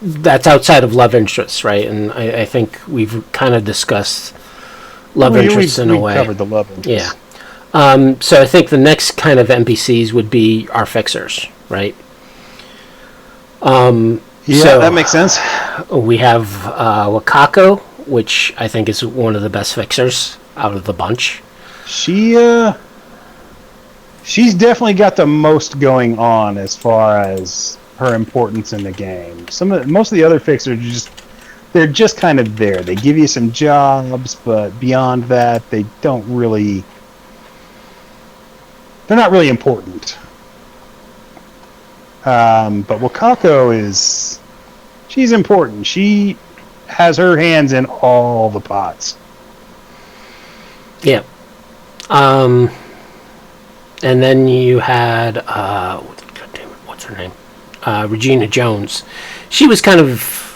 That's outside of love interests, right? And I think we've kind of discussed love interests in a way. We covered the love interests. Yeah. So I think the next kind of NPCs would be our fixers, right? So that makes sense. We have Wakako, which I think is one of the best fixers out of the bunch. She's definitely got the most going on as far as her importance in the game. Most of the other fixers they're just kind of there. They give you some jobs, but beyond that, they're not really important. But Wakako she's important. She has her hands in all the pots. Yeah. And then you had what's her name? Regina Jones. She was kind of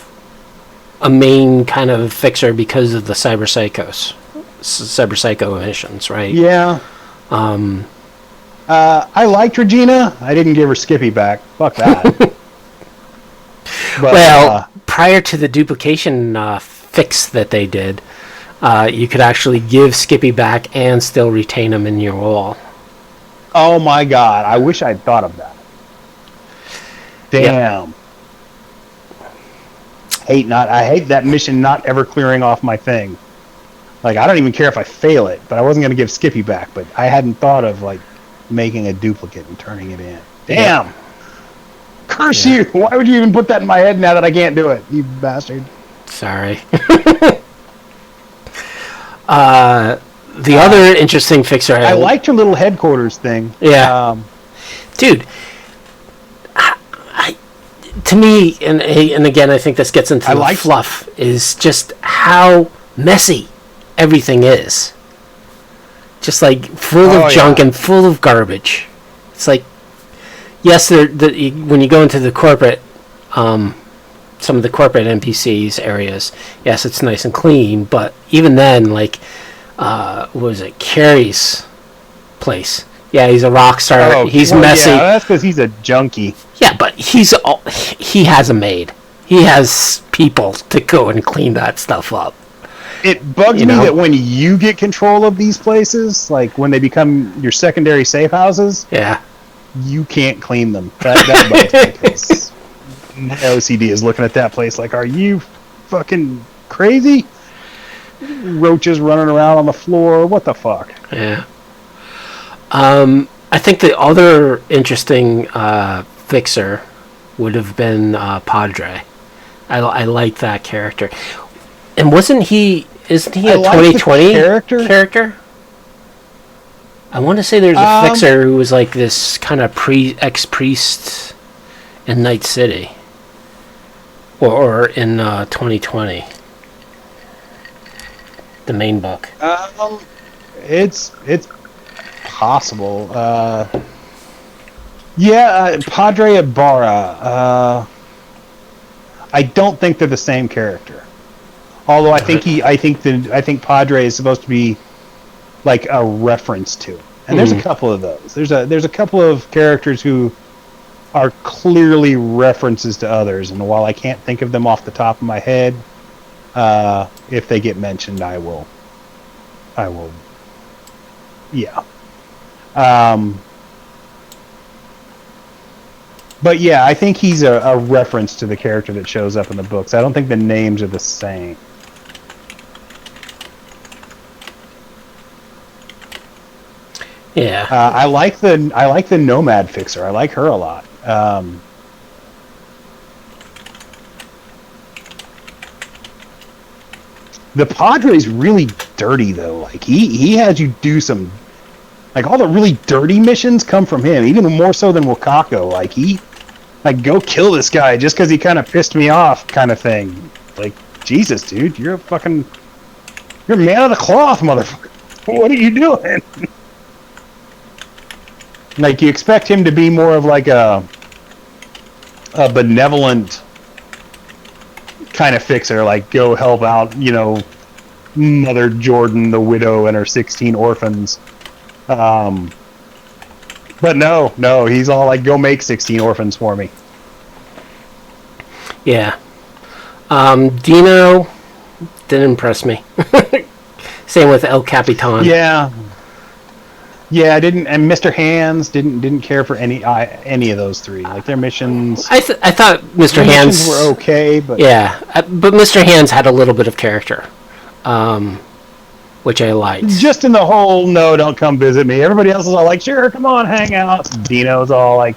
a main kind of fixer because of the Cyber Psycho missions, right? Yeah. I liked Regina. I didn't give her Skippy back. Fuck that. But, prior to the duplication fix that they did, you could actually give Skippy back and still retain him in your wall. Oh my god, I wish I'd thought of that. Damn. Yep. I hate that mission not ever clearing off my thing. Like, I don't even care if I fail it, but I wasn't going to give Skippy back, but I hadn't thought of, like, making a duplicate and turning it in. Damn! Yep. Curse you! Why would you even put that in my head now that I can't do it, you bastard? Sorry. The other interesting fixer I liked your little headquarters thing. Yeah. Dude, to me, and again, I think this gets into the fluff, is just how messy everything is. Just like full of junk and full of garbage. It's like, yes, when you go into the corporate, some of the corporate NPCs areas, yes, it's nice and clean, but even then, like, what was it, Carrie's place? Yeah, he's a rock star. He's messy. Yeah, that's because he's a junkie. Yeah, but he has a maid. he has people to go and clean that stuff up. It bugs me that when you get control of these places, like when they become your secondary safe houses, Yeah. you can't clean them. That bugs me, 'cause my OCD is looking at that place like, are you fucking crazy? Roaches running around on the floor. What the fuck? Yeah. I think the other interesting fixer would have been Padre. I like that character. And isn't he a 2020 character? I want to say there's a fixer who was like this kind of ex-priest in Night City. Or in 2020. The main book. It's possible. Padre Ibarra. I don't think they're the same character. Although I think Padre is supposed to be like a reference to it. And there's a couple of those. There's a couple of characters who are clearly references to others, and while I can't think of them off the top of my head, if they get mentioned, I will. Yeah. But yeah, I think he's a reference to the character that shows up in the books. I don't think the names are the same. Yeah. I like the Nomad Fixer. I like her a lot. The Padre's really dirty though. Like he has you do some, like all the really dirty missions come from him, even more so than Wakako. Like go kill this guy just because he kind of pissed me off, kind of thing. Like Jesus, dude, you're a man of the cloth, motherfucker. What are you doing? Like you expect him to be more of like a benevolent kind of fixer, like go help out, Mother Jordan, the widow, and her 16 orphans. But no, he's all like, go make 16 orphans for me. Yeah. Dino didn't impress me. Same with El Capitan. Yeah, I didn't, and Mr. Hands didn't care for any of those three. Like their missions. I thought Mr. Hands were okay, but yeah, but Mr. Hands had a little bit of character, which I liked. Just in the whole no, don't come visit me. Everybody else is all like, sure, come on, hang out. Dino's all like,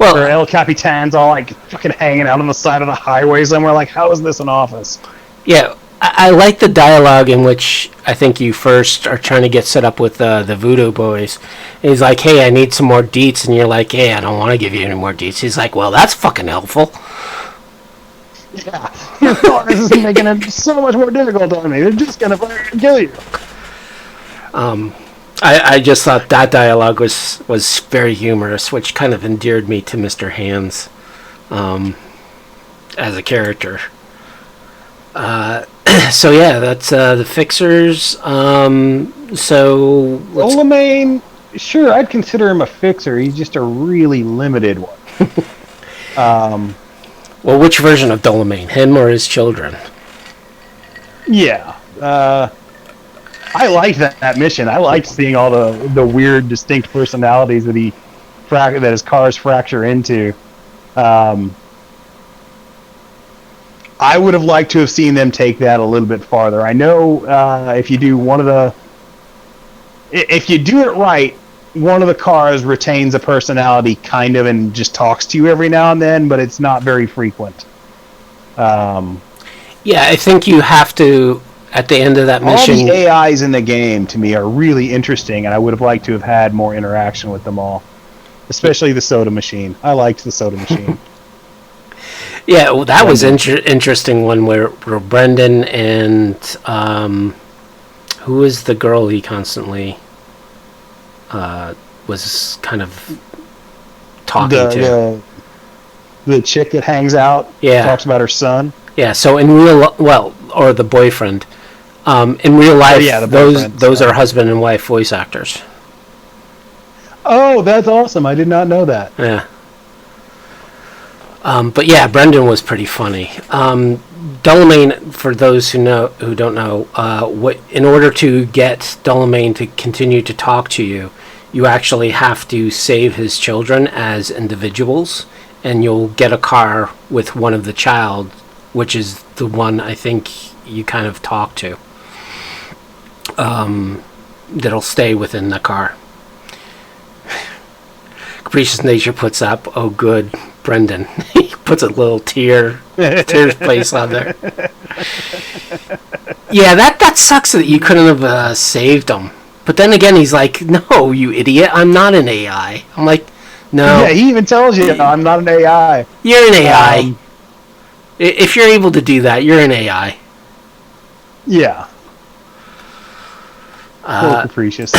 or El Capitan's all like fucking hanging out on the side of the highway somewhere. Like, how is this an office? Yeah. I like the dialogue in which I think you first are trying to get set up with the Voodoo Boys. And he's like, hey, I need some more deets. And you're like, hey, I don't want to give you any more deets. He's like, well, that's fucking helpful. Yeah. This is making it so much more difficult on me. They're just going to fucking kill you. I just thought that dialogue was very humorous, which kind of endeared me to Mr. Hands as a character. So yeah, that's the fixers. So Dolomane, sure, I'd consider him a fixer. He's just a really limited one. Well, which version of Dolomane, him or his children? Yeah, I liked that mission. I liked seeing all the weird, distinct personalities that that his cars fracture into. I would have liked to have seen them take that a little bit farther. I know if you do if you do it right, one of the cars retains a personality kind of and just talks to you every now and then, but it's not very frequent. Yeah, I think you have to, at the end of that mission... All the AIs in the game, to me, are really interesting, and I would have liked to have had more interaction with them all. Especially the soda machine. I liked the soda machine. Yeah, well, that was interesting one where Brendan and who was the girl he constantly was kind of talking to? The chick that hangs out, talks about her son. Yeah, so in or the boyfriend. In real life, those are husband and wife voice actors. Oh, that's awesome! I did not know that. Yeah. But yeah, Brendan was pretty funny. Delamain, for those who don't know, in order to get Delamain to continue to talk to you, you actually have to save his children as individuals, and you'll get a car with one of the child, which is the one I think you kind of talk to. That'll stay within the car. Capricious Nature puts up, "Oh, good, Brendan." He puts a little tears place on there. Yeah, that sucks that you couldn't have saved him. But then again, he's like, "No, you idiot! I'm not an AI." I'm like, "No." Yeah, he even tells you, "I'm not an AI." You're an AI. If you're able to do that, you're an AI. Yeah. Capricious.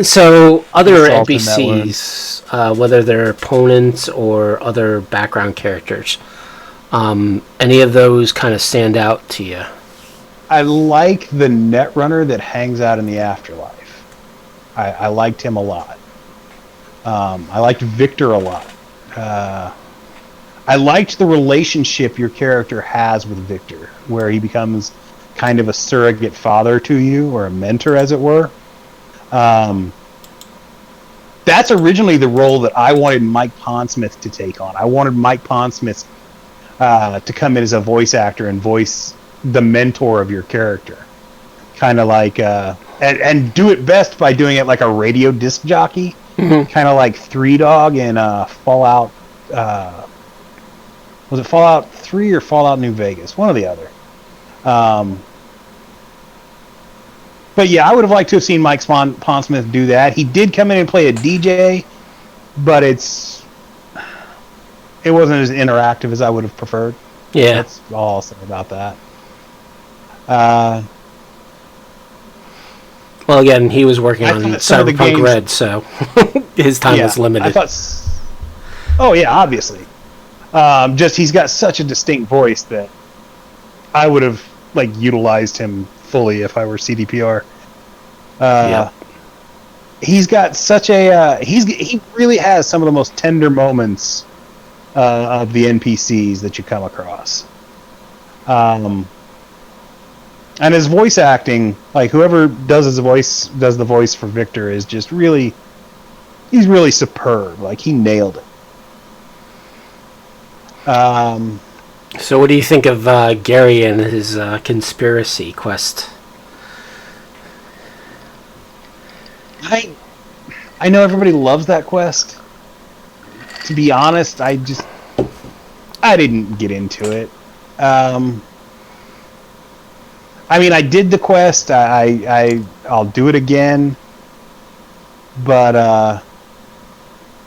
So other NPCs, whether they're opponents or other background characters, any of those kind of stand out to you? I like the Netrunner that hangs out in the afterlife. I liked him a lot. I liked Victor a lot. I liked the relationship your character has with Victor, where he becomes kind of a surrogate father to you, or a mentor, as it were. That's originally the role that I wanted Mike Pondsmith to take on. I wanted Mike Pondsmith to come in as a voice actor and voice the mentor of your character. Kind of like, and do it best by doing it like a radio disc jockey. Mm-hmm. Kind of like Three Dog in Fallout. Was it Fallout 3 or Fallout New Vegas? One or the other. But yeah, I would have liked to have seen Mike Pondsmith do that. He did come in and play a DJ, but it wasn't as interactive as I would have preferred. Yeah. That's all I'll say about that. Well, again, he was working on Cyberpunk Red, so his time was limited. Oh, yeah, obviously. Just he's got such a distinct voice that I would have utilized him fully if I were CDPR. He's got such a he really has some of the most tender moments of the NPCs that you come across. And his voice acting, whoever does the voice for Victor is just he's really superb. He nailed it. So what do you think of Gary and his conspiracy quest? I know everybody loves that quest. To be honest, I didn't get into it. I did the quest. I'll do it again. But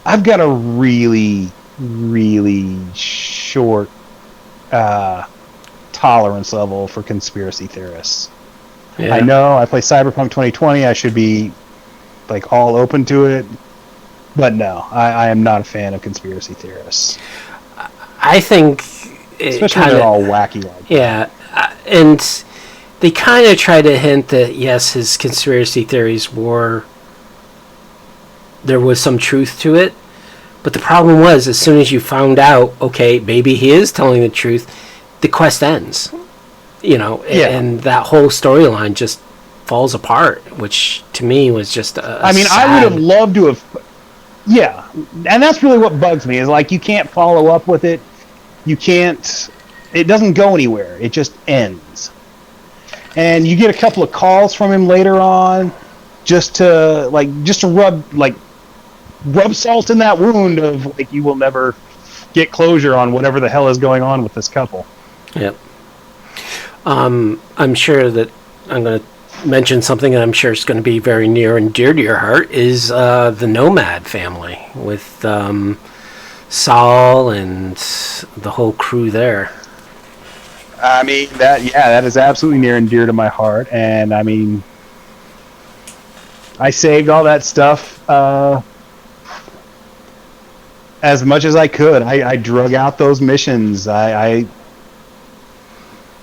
I've got a really, really short tolerance level for conspiracy theorists. Yeah. I know I play Cyberpunk 2020. I should be all open to it, but no, I am not a fan of conspiracy theorists. I think especially when they're all wacky like that. And they kind of try to hint that yes, his conspiracy theories there was some truth to it. But the problem was, as soon as you found out, okay, maybe he is telling the truth, the quest ends. And that whole storyline just falls apart, which to me was just sad. I would have loved to have... Yeah, and that's really what bugs me, is you can't follow up with it. You can't... It doesn't go anywhere. It just ends. And you get a couple of calls from him later on, just to rub salt in that wound of you will never get closure on whatever the hell is going on with this couple. Yep. I'm sure that I'm going to mention something that I'm sure is going to be very near and dear to your heart is the Nomad family with Saul and the whole crew there. That is absolutely near and dear to my heart, and I saved all that stuff as much as I could. I drug out those missions. I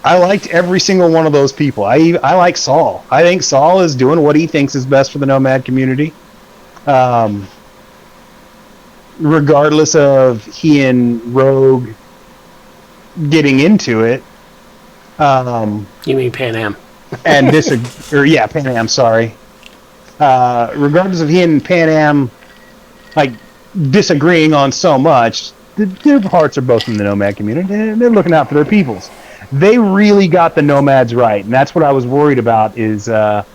liked every single one of those people. I like Saul. I think Saul is doing what he thinks is best for the Nomad community. Regardless of he and Rogue getting into it. You mean Pan Am? And Pan Am. Sorry. Regardless of he and Pan Am like disagreeing on so much, their hearts are both in the nomad community, and they're looking out for their peoples. They really got the nomads right, and that's what I was worried about, is that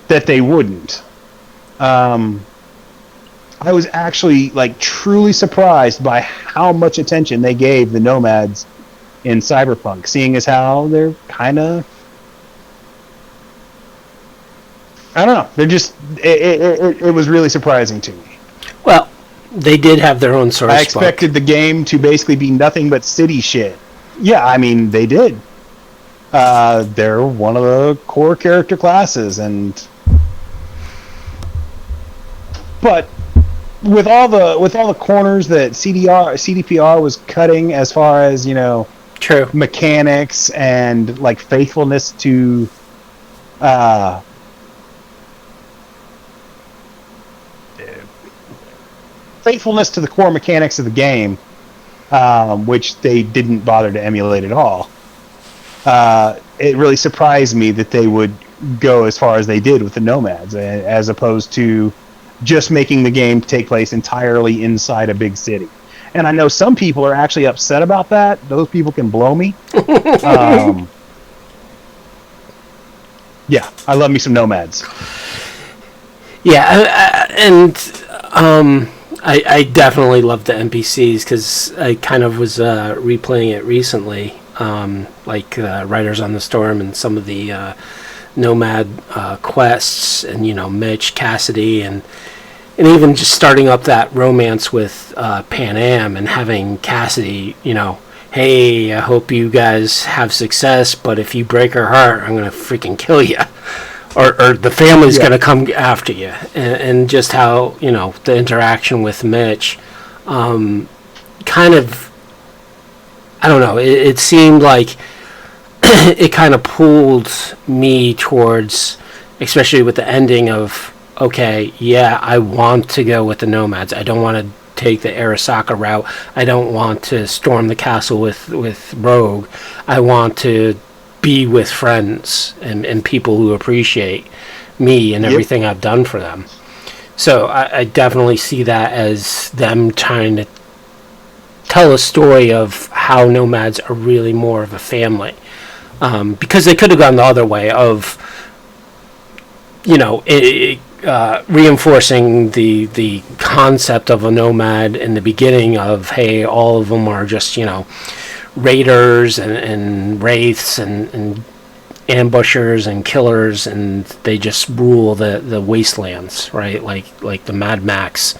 they wouldn't. I was actually like truly surprised by how much attention they gave the nomads in Cyberpunk, seeing as how they're kind of, I don't know, they're just, it was really surprising to me. Well, they did have their own source. I expected the game to basically be nothing but city shit. Yeah, I mean, they did. They're one of the core character classes, but with all the corners that CDPR was cutting, as far as, you know, true mechanics and like faithfulness to the core mechanics of the game, which they didn't bother to emulate at all. It really surprised me that they would go as far as they did with the nomads, as opposed to just making the game take place entirely inside a big city. And I know some people are actually upset about that. Those people can blow me. Yeah, I love me some nomads. Yeah, I definitely love the NPCs, because I kind of was replaying it recently, like Riders on the Storm and some of the nomad quests, and, you know, Mitch, Cassidy, and even just starting up that romance with Pan Am and having Cassidy, you know, hey, I hope you guys have success, but if you break her heart, I'm going to freaking kill you. Or the family's going to come after you. And just how, you know, the interaction with Mitch, kind of, I don't know, it seemed like it kind of pulled me towards, especially with the ending of, okay, yeah, I want to go with the nomads. I don't want to take the Arasaka route. I don't want to storm the castle with Rogue. I want to be with friends and people who appreciate me and everything I've done for them. So I definitely see that as them trying to tell a story of how nomads are really more of a family. Because they could have gone the other way of, you know, reinforcing the concept of a nomad in the beginning of, hey, all of them are just, you know, raiders and wraiths and ambushers and killers, and they just rule the wastelands, right? Like the Mad Max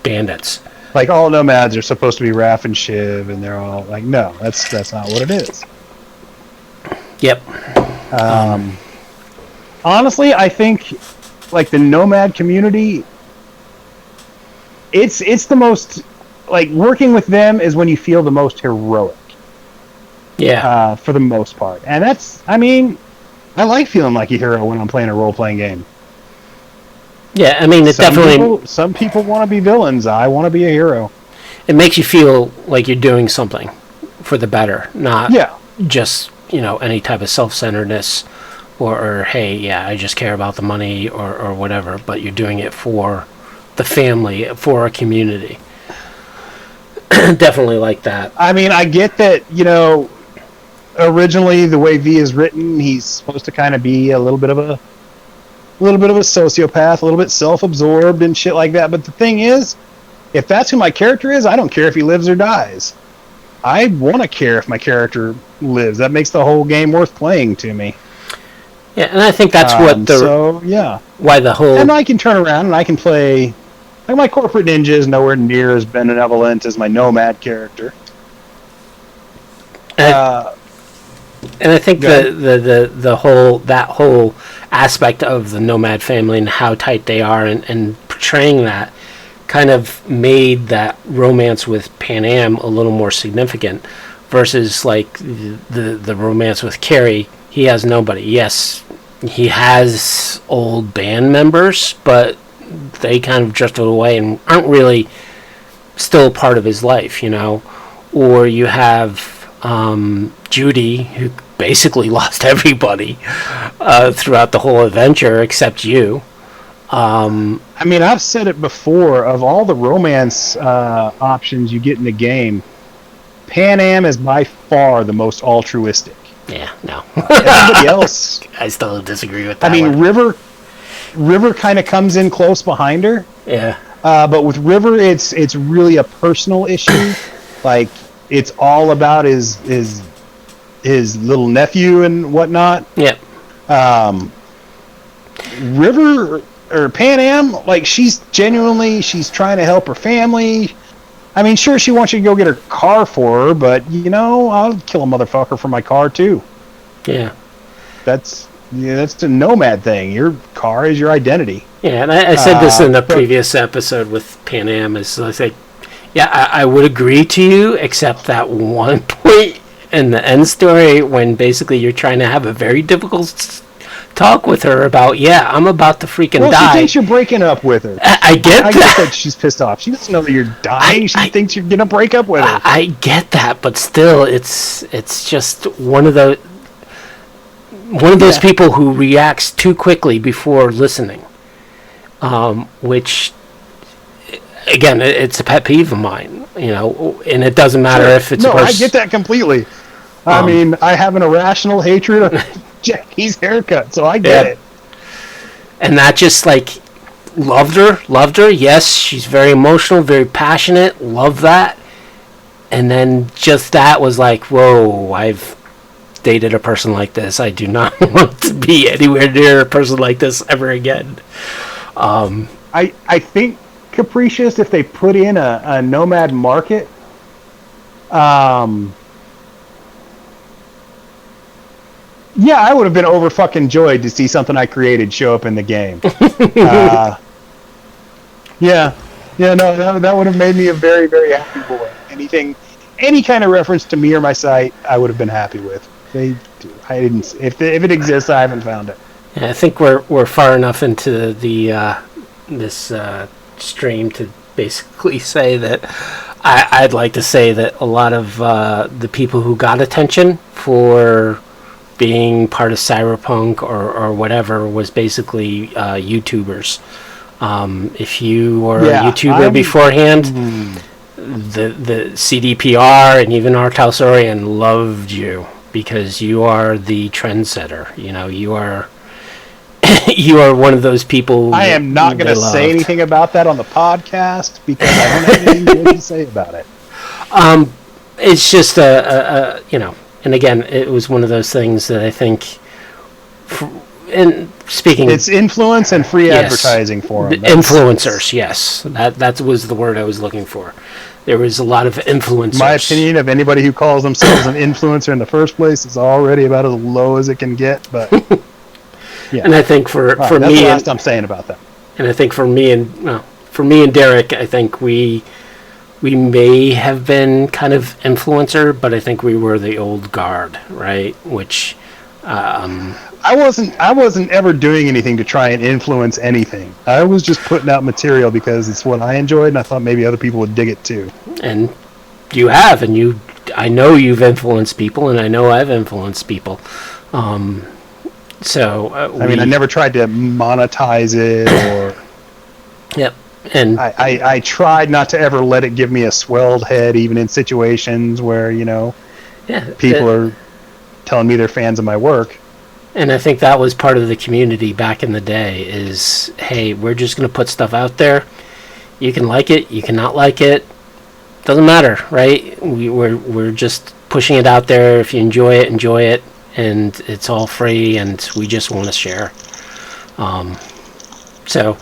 bandits. Like, all nomads are supposed to be Raph and Shiv, and they're all like, no, that's not what it is. Yep. Honestly, I think, like, the nomad community, it's the most, like, working with them is when you feel the most heroic. Yeah. For the most part. And that's, I mean, I like feeling like a hero when I'm playing a role-playing game. Yeah, I mean, some people want to be villains. I want to be a hero. It makes you feel like you're doing something for the better, not just, you know, any type of self-centeredness or hey, yeah, I just care about the money or whatever, but you're doing it for the family, for a community. Definitely like that. I mean, I get that, you know, originally the way V is written, he's supposed to kind of be a little bit of a sociopath, a little bit self-absorbed and shit like that. But the thing is, if that's who my character is, I don't care if he lives or dies. I want to care if my character lives. That makes the whole game worth playing to me. Yeah, and I think that's why the whole... And I can turn around and I can play... Like, my corporate ninja is nowhere near as benevolent as my nomad character. And I think the whole aspect of the nomad family and how tight they are and portraying that kind of made that romance with Pan Am a little more significant versus like the romance with Carrie. He has nobody. Yes, he has old band members, but they kind of drifted away and aren't really still a part of his life, you know. or you have Judy, who basically lost everybody throughout the whole adventure except you. I mean, I've said it before, of all the romance options you get in the game, Pan Am is by far the most altruistic. Yeah, no. Everybody else... I still disagree with that. I mean, one. River kind of comes in close behind her. Yeah. But with River, it's really a personal issue. Like, it's all about his little nephew and whatnot. Yep. River or Pan Am, like, she's trying to help her family. I mean, sure, she wants you to go get her car for her, but I'll kill a motherfucker for my car too. Yeah. That's the nomad thing. Your car is your identity. Yeah, and I said this in the previous episode with Pan Am. Is I say, yeah, I would agree to you, except that one point in the end story when basically you're trying to have a very difficult talk with her about, I'm about to freaking die. She thinks you're breaking up with her. I get that. I get that she's pissed off. She doesn't know that you're dying. She thinks you're gonna break up with her. I get that, but still, it's just one of those people who reacts too quickly before listening. Which, again, it's a pet peeve of mine. And it doesn't matter if it's I get that completely. I mean, I have an irrational hatred of Jackie's haircut, so I get it. And that just, like, loved her. Yes, she's very emotional, very passionate. Love that. And then just that was like, whoa, I've dated a person like this. I do not want to be anywhere near a person like this ever again. I think Capricious, if they put in a nomad market, I would have been over fucking joyed to see something I created show up in the game. That would have made me a very, very happy boy. Any kind of reference to me or my site, I would have been happy with. I didn't. If it exists, I haven't found it. Yeah, I think we're far enough into the this stream to basically say that I'd like to say that a lot of the people who got attention for being part of cyberpunk or whatever was basically YouTubers. If you were a YouTuber beforehand, the CDPR and even Artausorian loved you because you are the trendsetter. You are you are one of those people. I am not going to say anything about that on the podcast because I don't have anything good to say about it. It's just and again, it was one of those things that I think, and speaking... It's influence and free advertising for them. Influencers, yes. That was the word I was looking for. There was a lot of influencers. My opinion of anybody who calls themselves an influencer in the first place is already about as low as it can get, but... Yeah. And I think for me... That's the last I'm saying about that. And I think for me and Derek, I think we may have been kind of influencer, but I think we were the old guard, right? Which I wasn't ever doing anything to try and influence anything. I was just putting out material because it's what I enjoyed, and I thought maybe other people would dig it too. And you have, and I know you've influenced people, and I know I've influenced people. I never tried to monetize it or. Yep. And I tried not to ever let it give me a swelled head, even in situations where, people are telling me they're fans of my work. And I think that was part of the community back in the day is, hey, we're just going to put stuff out there. You can like it, you cannot like it. Doesn't matter, right? We're just pushing it out there. If you enjoy it, and it's all free, and we just want to share. So...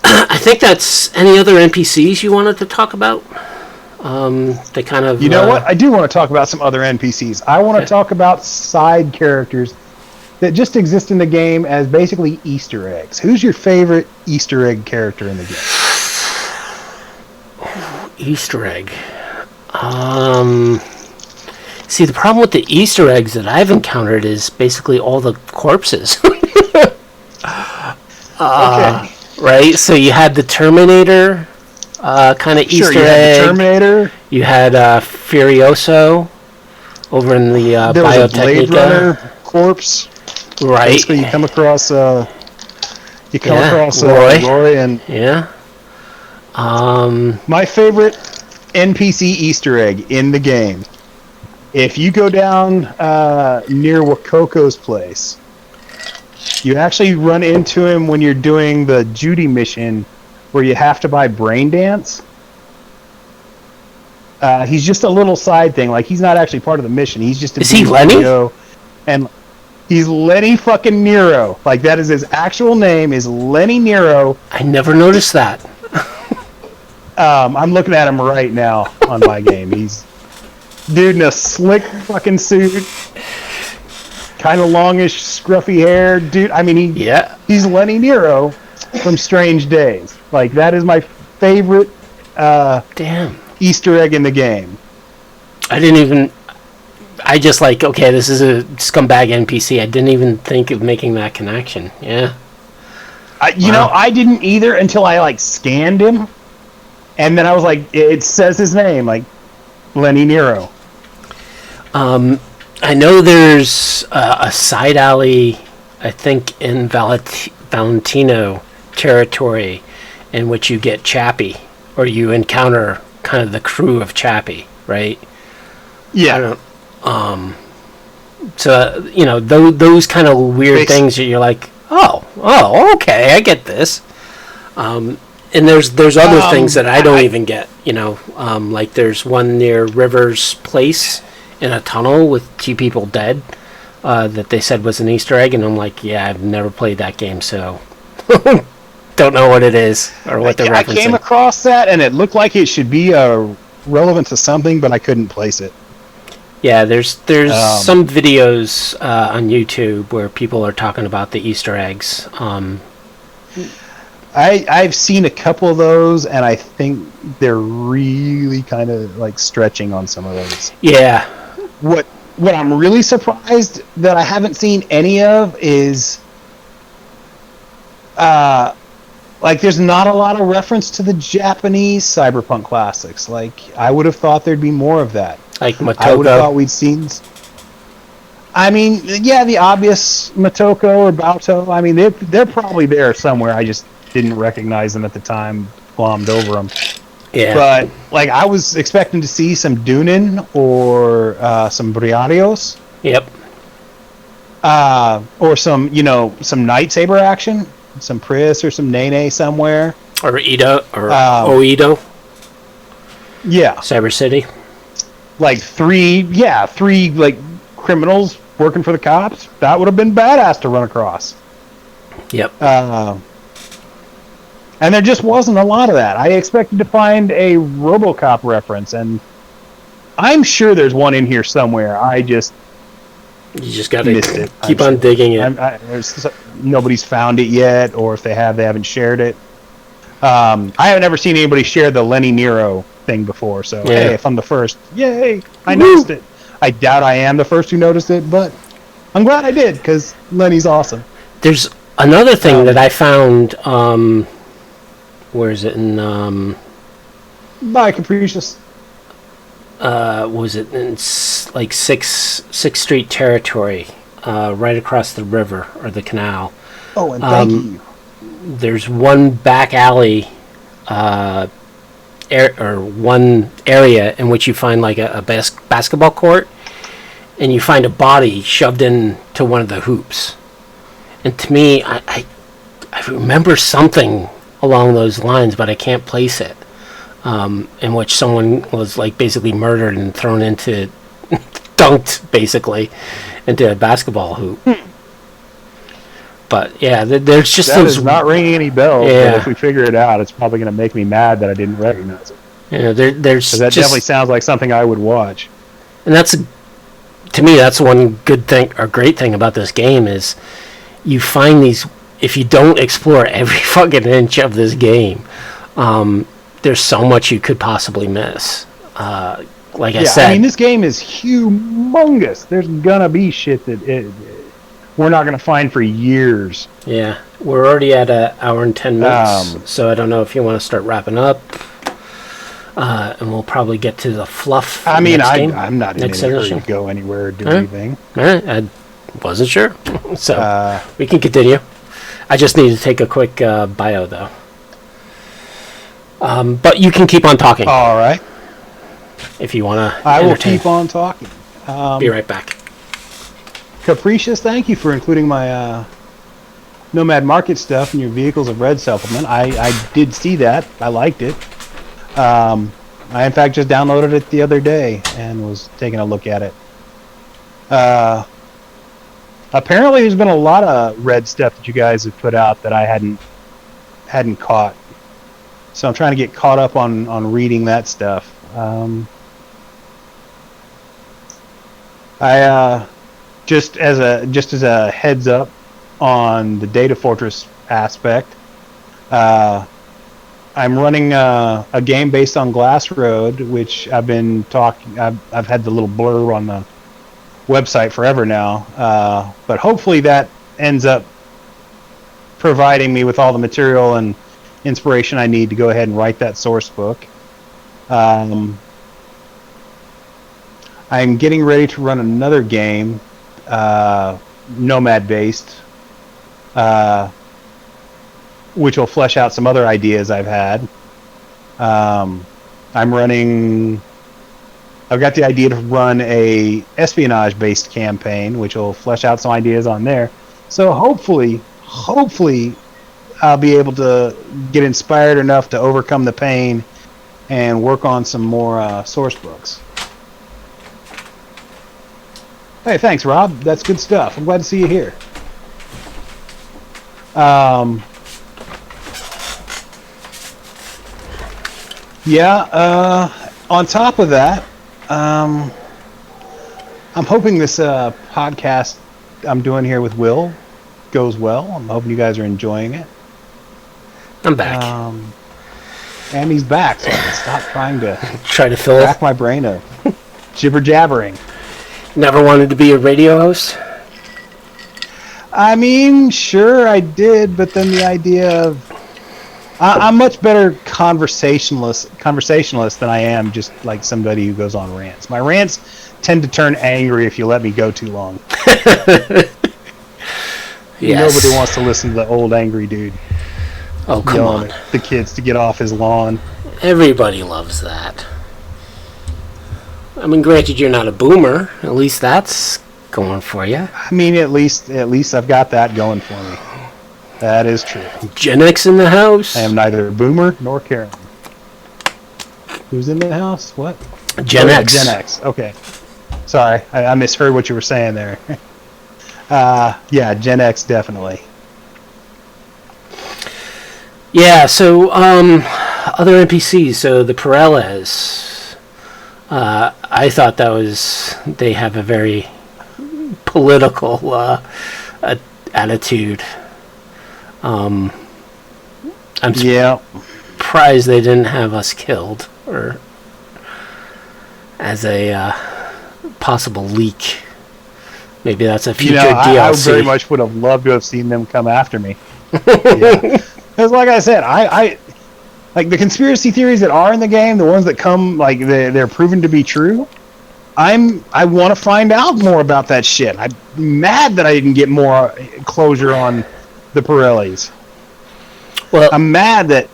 I think that's any other NPCs you wanted to talk about. They kind of. You know what? I do want to talk about some other NPCs. I want to talk about side characters that just exist in the game as basically Easter eggs. Who's your favorite Easter egg character in the game? Easter egg. See, the problem with the Easter eggs that I've encountered is basically all the corpses. Okay. Right, so you had the Terminator, kind of Sure, Easter you had the egg. Terminator. You had Furioso over in the There was a Blade Runner Biotechnica. corpse. Right. Basically, you come across Roy, and Yeah. my favorite NPC Easter egg in the game. If you go down near Wakoko's place, you actually run into him when you're doing the Judy mission, where you have to buy Brain Dance. He's just a little side thing. Like, he's not actually part of the mission. He's just a Is he Lenny? And he's Lenny fucking Nero. Like, that is his actual name, is Lenny Nero. I never noticed that. I'm looking at him right now on my game. He's dude in a slick fucking suit, kind of longish, scruffy hair. Dude, I mean, he's Lenny Nero from Strange Days. Like, that is my favorite Damn. Easter egg in the game. I just like, okay, this is a scumbag NPC. I didn't even think of making that connection. Yeah. You know, I didn't either until I, like, scanned him. And then I was like, it says his name, like, Lenny Nero. I know there's a side alley, I think, in Valentino territory in which you get Chappie, or you encounter kind of the crew of Chappie, right? Yeah. So, you know, those kind of weird things that you're like, oh, okay, I get this. And there's other things that I don't even get, you know, like there's one near River's Place in a tunnel with 2 people dead that they said was an Easter egg, and I'm like, yeah, I've never played that game, so don't know what it is or what they're referencing. I came across that, and it looked like it should be relevant to something, but I couldn't place it. Yeah, there's some videos on YouTube where people are talking about the Easter eggs. I've seen a couple of those, and I think they're really kind of like stretching on some of those. Yeah. What I'm really surprised that I haven't seen any of is, like, there's not a lot of reference to the Japanese cyberpunk classics. Like, I would have thought there'd be more of that. Like Motoko. I would have thought we'd seen. I mean, yeah, the obvious Motoko or Baoto. I mean, they're probably there somewhere. I just didn't recognize them at the time. Glommed over them. Yeah. But like, I was expecting to see some Dunin or some Briarios. Yep. Or some lightsaber action, some Prius or some Nene somewhere. Or Ito or Oedo. Yeah. Cyber City. Like three like criminals working for the cops. That would have been badass to run across. Yep. And there just wasn't a lot of that. I expected to find a RoboCop reference, and I'm sure there's one in here somewhere. You just got to keep on digging it. Nobody's found it yet, or if they have, they haven't shared it. I haven't ever seen anybody share the Lenny Nero thing before, so hey, if I'm the first, yay, I noticed it. I doubt I am the first who noticed it, but I'm glad I did, because Lenny's awesome. There's another thing that I found, where is it, in, by Capricious. Was it in, like, 6th Street territory, right across the river, or the canal. Oh, and thank you. There's one back alley, or one area in which you find like a basketball court, and you find a body shoved into one of the hoops. And to me, I remember something along those lines, but I can't place it. In which someone was like basically murdered and thrown into, dunked basically into a basketball hoop. But yeah, there's just that is not ringing any bells. Yeah. But if we figure it out, it's probably going to make me mad that I didn't recognize it. Yeah, there's that definitely sounds like something I would watch. And that's, to me, that's one good thing or great thing about this game is you find these. If you don't explore every fucking inch of this game, there's so much you could possibly miss. Like I said, I mean, this game is humongous. There's gonna be shit that we're not gonna find for years. Yeah, we're already at an hour and 10 minutes, so I don't know if you want to start wrapping up. and we'll probably get to the fluff. I mean, next game, I'm not in any next hurry edition. to go anywhere or do anything. All right, I wasn't sure, so we can continue. I just need to take a quick bio, though. But you can keep on talking. All right. If you want to. I will keep on talking. Be right back. Capricious, thank you for including my Nomad Market stuff in your Vehicles of Red supplement. I did see that. I liked it. I, in fact, just downloaded it the other day and was taking a look at it. Apparently, there's been a lot of red stuff that you guys have put out that I hadn't caught. So I'm trying to get caught up on reading that stuff. I just as a heads up on the Data Fortress aspect, I'm running a game based on Glass Road, which I've been talking. I've had the little blurb on the website forever now, but hopefully that ends up providing me with all the material and inspiration I need to go ahead and write that source book. I'm getting ready to run another game, Nomad based, which will flesh out some other ideas I've had. I've got the idea to run a espionage based campaign, which will flesh out some ideas on there. So hopefully I'll be able to get inspired enough to overcome the pain and work on some more source books. Hey, thanks, Rob. That's good stuff. I'm glad to see you here. On top of that, I'm hoping this podcast I'm doing here with Will goes well. I'm hoping you guys are enjoying it. I'm back. And he's back, so I can stop trying to fill rack my brain of jibber jabbering. Never wanted to be a radio host? I mean, sure I did, but then the idea of I'm much better conversationalist than I am just like somebody who goes on rants. My rants tend to turn angry if you let me go too long. Yes. Nobody wants to listen to the old angry dude. Oh, come on. At the kids to get off his lawn. Everybody loves that. I mean, granted, you're not a boomer. At least that's going for you. I mean, at least I've got that going for me. That is true. Gen X in the house. I am neither a boomer nor Karen. Who's in the house? What? Gen X. Gen X. Okay. Sorry, I misheard what you were saying there. Yeah, Gen X definitely. Yeah. So, other NPCs. So the Pirellas. I thought they have a very political attitude. I'm surprised they didn't have us killed or as a possible leak. Maybe that's a future DLC. I very much would have loved to have seen them come after me. Because, like I said, I like the conspiracy theories that are in the game, the ones that come like they're proven to be true. I want to find out more about that shit. I'm mad that I didn't get more closure on the Pirellis. Well, I'm mad that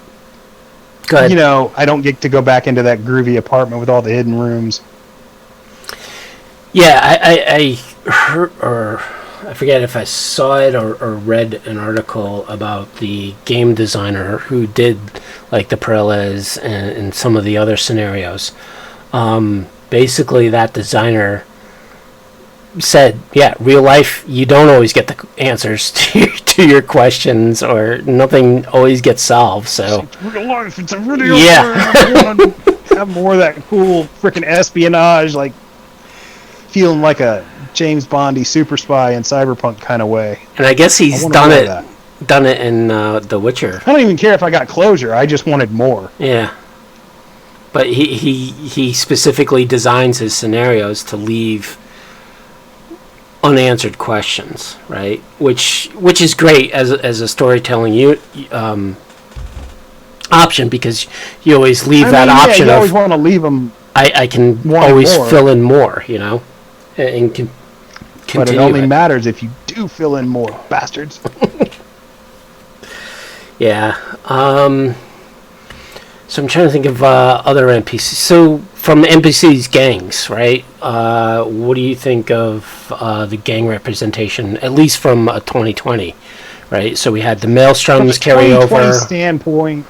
go ahead. I don't get to go back into that groovy apartment with all the hidden rooms. Yeah, I heard, or I forget if I saw it or read an article about the game designer who did like the Pirellas and some of the other scenarios. Basically, that designer said, yeah, real life, you don't always get the answers to your questions, or nothing always gets solved. So real life, it's a video. Yeah. I want to have more of that cool freaking espionage, like feeling like a James Bondy super spy in cyberpunk kind of way. And I guess he's done it in The Witcher. I don't even care if I got closure. I just wanted more. Yeah. But he specifically designs his scenarios to leave unanswered questions, right? Which is great as a storytelling option, because you always leave that yeah, option you always of want to leave them, I can wanting always more. fill in more, you know, and can but it continue only matters if you do fill in more, bastards. Yeah. So I'm trying to think of other NPCs. So from NPCs, gangs, right? What do you think of the gang representation, at least from 2020, right? So we had the Maelstroms carry From a 2020 over. standpoint,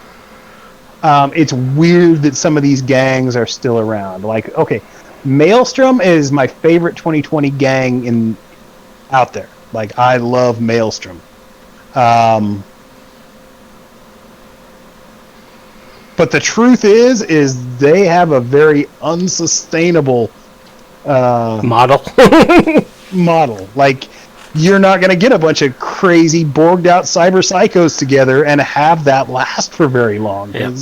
it's weird that some of these gangs are still around. Like, okay, Maelstrom is my favorite 2020 gang out there. Like, I love Maelstrom. But the truth is they have a very unsustainable Model. model. Like, you're not going to get a bunch of crazy, borged out cyber psychos together and have that last for very long. Yep.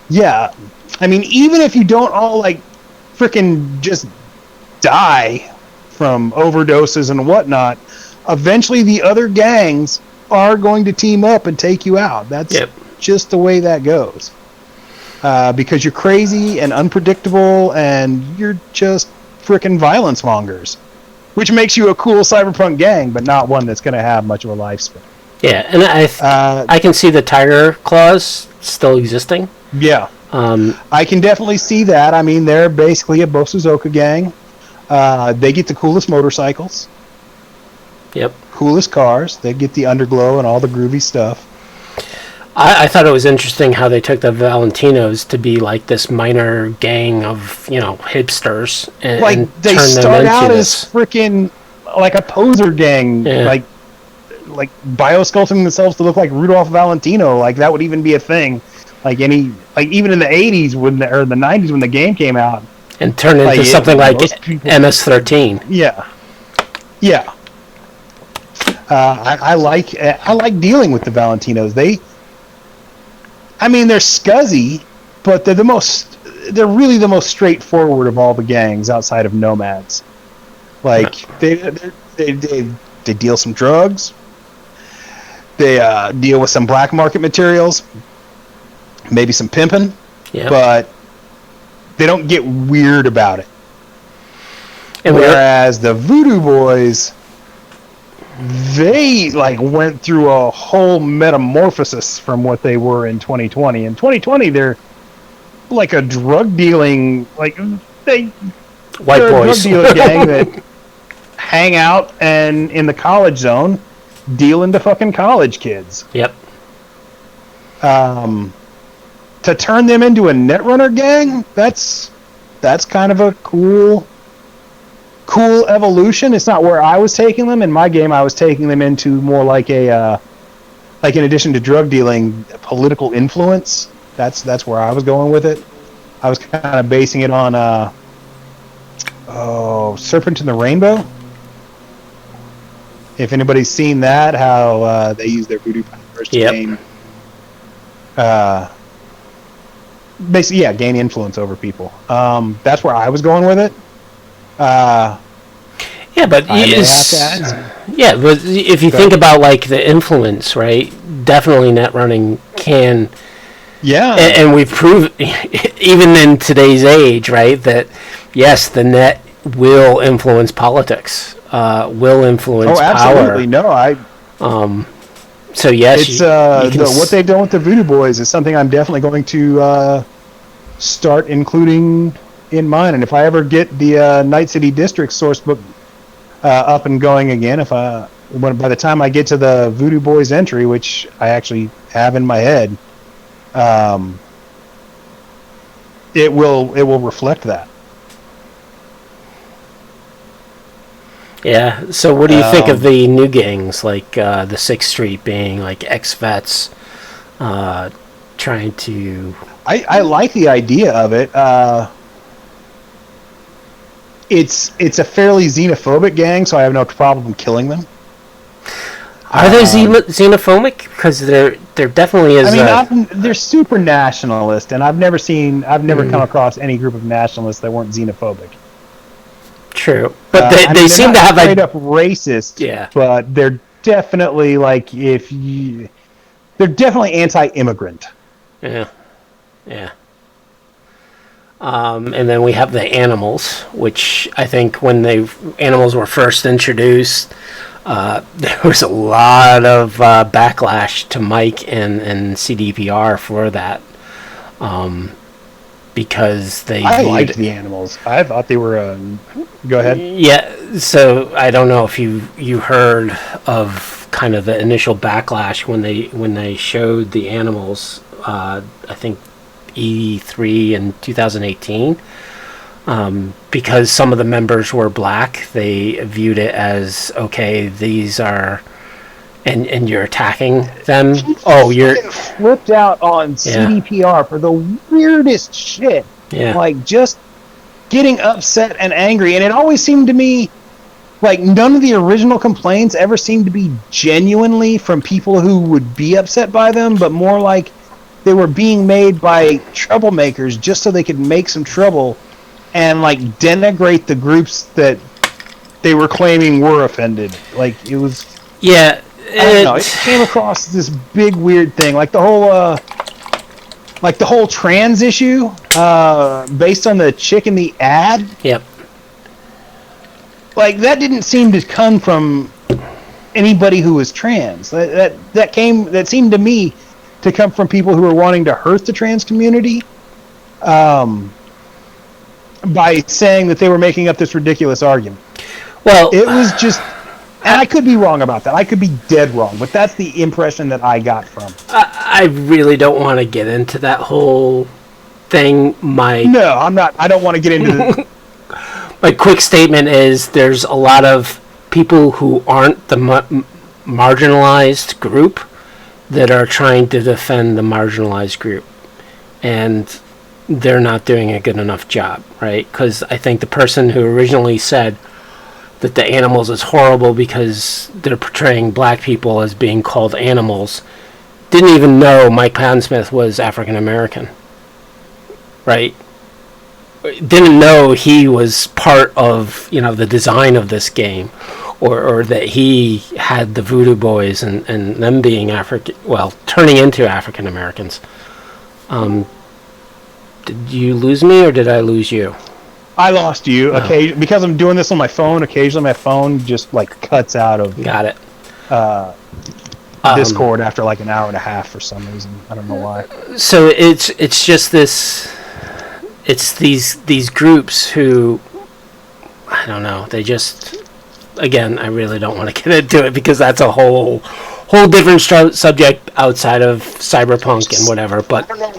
Yeah. I mean, even if you don't all, like, freaking just die from overdoses and whatnot, eventually the other gangs are going to team up and take you out. That's just the way that goes. Because you're crazy and unpredictable and you're just freaking violence mongers. Which makes you a cool cyberpunk gang, but not one that's going to have much of a lifespan. Yeah, and I can see the Tiger Claws still existing. Yeah. I can definitely see that. I mean, they're basically a Bosuzoka gang. They get the coolest motorcycles. Yep. Coolest cars. They get the underglow and all the groovy stuff. I thought it was interesting how they took the Valentinos to be like this minor gang of, you know, hipsters, and they turned them start into out this. as freaking like a poser gang, like biosculpting themselves to look like Rudolph Valentino. Like, that would even be a thing. Like even in the 80s or the 90s when the game came out, and turned into something like MS-13. Yeah. I like dealing with the Valentinos. They're scuzzy, but they're really the most straightforward of all the gangs outside of Nomads. Like, they deal some drugs. They deal with some black market materials, maybe some pimping, but they don't get weird about it. And whereas the Voodoo Boys, they went through a whole metamorphosis from what they were in 2020. In 2020, they're like a drug dealing, white boys, drug dealer gang that hang out and in the college zone dealing to fucking college kids. Yep. To turn them into a Netrunner gang, that's kind of a cool evolution. It's not where I was taking them. In my game, I was taking them into more like in addition to drug dealing, political influence. That's where I was going with it. I was kind of basing it on Serpent in the Rainbow. If anybody's seen that, how they use their voodoo powers to gain basically, gain influence over people. That's where I was going with it. But if you think about like the influence, right? Definitely net running can. Yeah. And we've proved, even in today's age, right, that yes, the net will influence politics. Will influence power. Absolutely. No, so yes, it's what they've done with the Voodoo Boys is something I'm definitely going to start including in mine. And if I ever get the Night City District source book up and going again, by the time I get to the Voodoo Boys entry, which I actually have in my head, it will reflect that. Yeah. So, what do you think of the new gangs, like the 6th Street being like ex-vets, trying to? I like the idea of it. It's a fairly xenophobic gang, so I have no problem killing them. Are they xenophobic? Because there definitely is. They're super nationalist, and I've never come across any group of nationalists that weren't xenophobic. True, but they seem to have straight up racist. Yeah, but they're definitely like if you they're definitely anti-immigrant. Yeah. Yeah. And then we have the animals, which I think when animals were first introduced, there was a lot of backlash to Mike and CDPR for that, because I liked the animals. I thought they were. Go ahead. Yeah, so I don't know if you heard of kind of the initial backlash when they showed the animals. I think EP3 in 2018. Because some of the members were black, they viewed it as, okay, these are, and you're attacking them. Oh, you're flipped out on CDPR for the weirdest shit. Yeah. Like, just getting upset and angry. And it always seemed to me like none of the original complaints ever seemed to be genuinely from people who would be upset by them, but more like they were being made by troublemakers just so they could make some trouble and like denigrate the groups that they were claiming were offended. Like, it was, yeah, I don't know, it came across this big weird thing, like the whole trans issue, based on the chick in the ad. Yep. Like, that didn't seem to come from anybody who was trans. That seemed to me to come from people who were wanting to hurt the trans community, by saying that they were making up this ridiculous argument. Well, it was just, and I could be wrong about that. I could be dead wrong, but that's the impression that I got from. I really don't want to get into that whole thing. No, I'm not. I don't want to get into My quick statement is there's a lot of people who aren't the marginalized group that are trying to defend the marginalized group, and they're not doing a good enough job, right? Because I think the person who originally said that the animals is horrible because they're portraying black people as being called animals didn't even know Mike Pondsmith was African American, right? Didn't know he was part of, the design of this game, or that he had the Voodoo Boys and them being turning into African Americans. Did you lose me or did I lose you? I lost you. Okay, because I'm doing this on my phone. Occasionally, my phone just like cuts out of. Got it. Discord after like an hour and a half for some reason. I don't know why. So it's just this. It's these groups who, I don't know. They just, again, I really don't want to get into it because that's a whole different subject outside of cyberpunk and whatever. But I don't know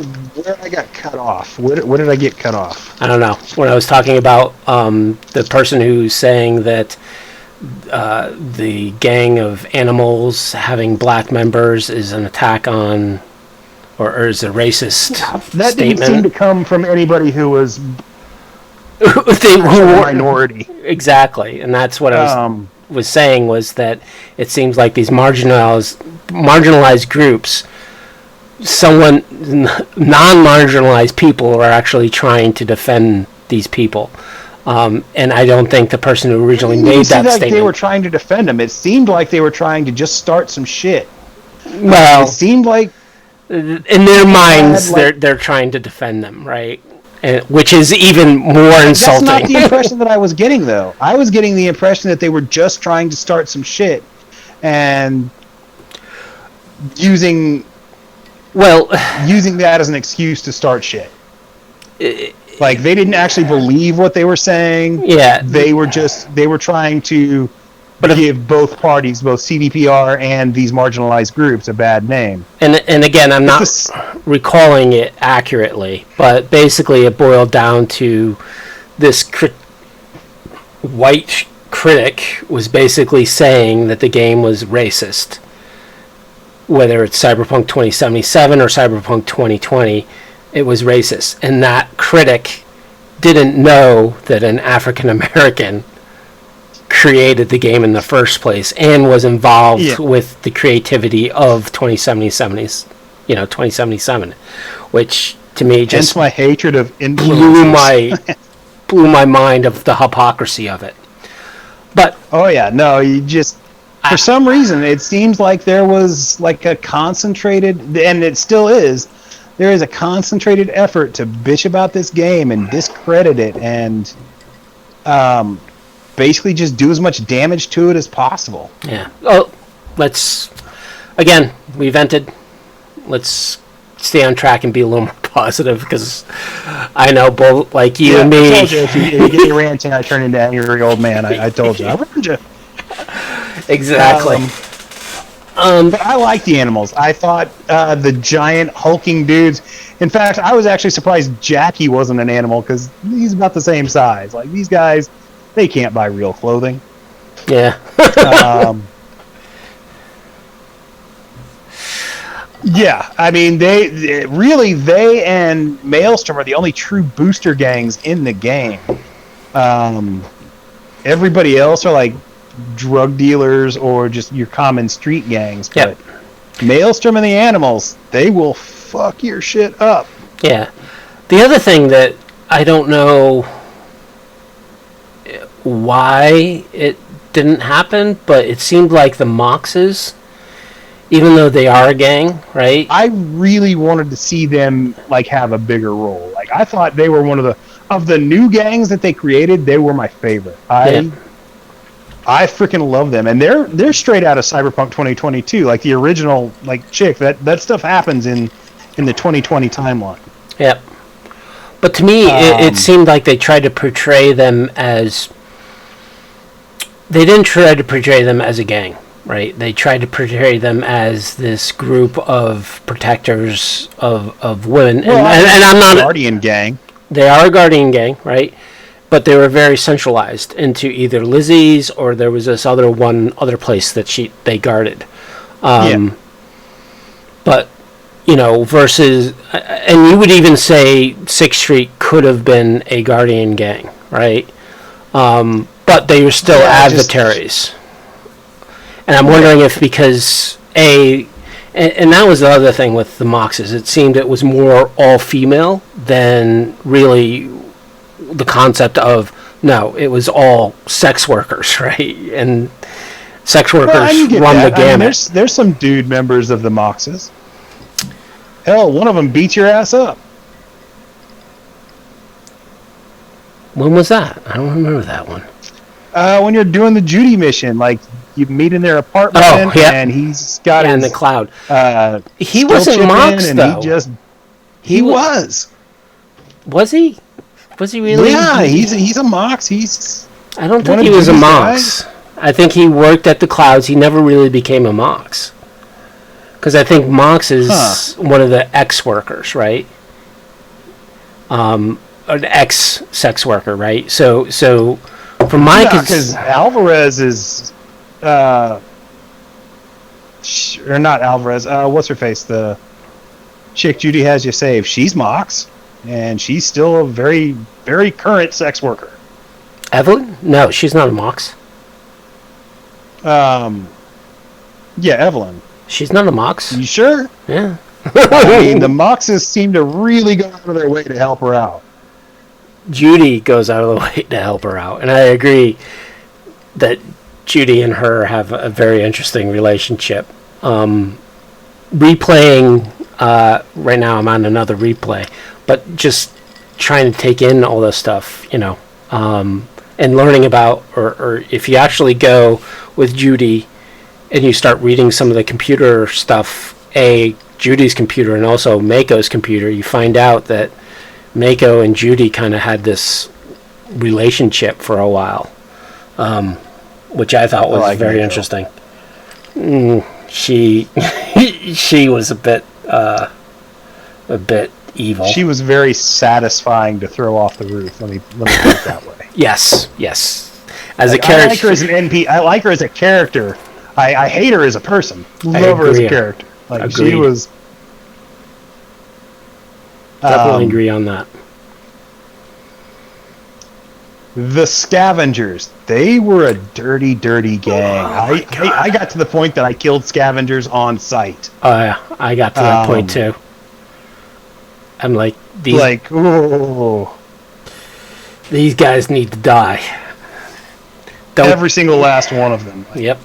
where I got cut off. Where did I get cut off? I don't know. When I was talking about the person who's saying that the gang of animals having black members is an attack on, or is a racist that statement. Didn't seem to come from anybody who was who were a minority. Exactly, and that's what I was saying, was that it seems like these marginalized groups, non-marginalized people are actually trying to defend these people. And I don't think the person who originally made that statement... they were trying to defend them. It seemed like they were trying to just start some shit. Well... It seemed like... In their minds, they're trying to defend them, right? Which is even more insulting. That's not the impression that I was getting, though. I was getting the impression that they were just trying to start some shit and using that as an excuse to start shit. Like, they didn't actually believe what they were saying. Yeah. They were trying to give both parties, both CDPR and these marginalized groups, a bad name. And again, I'm not recalling it accurately, but basically it boiled down to this white critic was basically saying that the game was racist. Whether it's Cyberpunk 2077 or Cyberpunk 2020, it was racist. And that critic didn't know that an African American created the game in the first place and was involved with the creativity of 2077, which to me just hence my hatred of blew my mind of the hypocrisy of it. But oh yeah, no, you just For some reason, it seems like there was like a concentrated, and it still is, there is a concentrated effort to bitch about this game and discredit it and basically just do as much damage to it as possible. Yeah. Oh, again, we vented. Let's stay on track and be a little more positive, because I know both, like you and me. I told you, if you get me ranting, I turn into an angry old man. I told you. I warned you. Exactly. But I like the animals. I thought the giant hulking dudes. In fact, I was actually surprised Jackie wasn't an animal, because he's about the same size. Like, these guys, they can't buy real clothing. Yeah. Yeah, I mean, they and Maelstrom are the only true booster gangs in the game. Everybody else are like drug dealers or just your common street gangs. But Maelstrom and the animals, they will fuck your shit up. Yeah. The other thing that I don't know why it didn't happen, but it seemed like the Moxes, even though they are a gang, right? I really wanted to see them like have a bigger role. Like, I thought they were one of the new gangs that they created. They were my favorite. I freaking love them, and they're straight out of Cyberpunk 2020 too. Like the original like chick. That stuff happens in the 2020 timeline. Yep. But to me, it seemed like they tried to portray them as. They didn't try to portray them as a gang. Right, they tried to portray them as this group of protectors of women, and I'm not a guardian gang. They are a guardian gang, right? But they were very centralized into either Lizzie's, or there was this other place that they guarded. But versus, and you would even say 6th Street could have been a guardian gang, right? But they were still adversaries. And I'm wondering if because and that was the other thing with the Moxes, it seemed it was more all-female than really the concept of, no, it was all sex workers, right? And sex workers run the gamut. I mean, there's some dude members of the Moxes. Hell, one of them beat your ass up. When was that? I don't remember that one. When you're doing the Judy mission, like, you meet in their apartment, and he's got his... in the cloud. He wasn't Mox, though. He was. Was he? Was he really? Yeah, he's a Mox. I don't think he was a Mox. I think he worked at the clouds. He never really became a Mox. Because I think Mox is one of the ex-workers, right? An ex-sex worker, right? So from my... because Alvarez is... or not Alvarez. What's her face? The chick Judy has you saved. She's Mox, and she's still a very, very current sex worker. Evelyn? No, she's not a Mox. Yeah, Evelyn. She's not a Mox. You sure? Yeah. I mean, the Moxes seem to really go out of their way to help her out. Judy goes out of the way to help her out, and I agree that Judy and her have a very interesting relationship. Replaying, right now I'm on another replay, but just trying to take in all this stuff, and learning about, or if you actually go with Judy and you start reading some of the computer stuff, Judy's computer and also Mako's computer, you find out that Mako and Judy kind of had this relationship for a while. Which I thought was very interesting. She was a bit evil. She was very satisfying to throw off the roof. Let me put it that way. Yes. As a character, I like her as an NP. I like her as a character. I hate her as a person. Love her as a character. Like, she was. Definitely agree on that. The Scavengers, they were a dirty, dirty gang. I got to the point that I killed Scavengers on sight. Oh yeah, I got to that point too. I'm like, these guys need to die. Every single last one of them. Yep.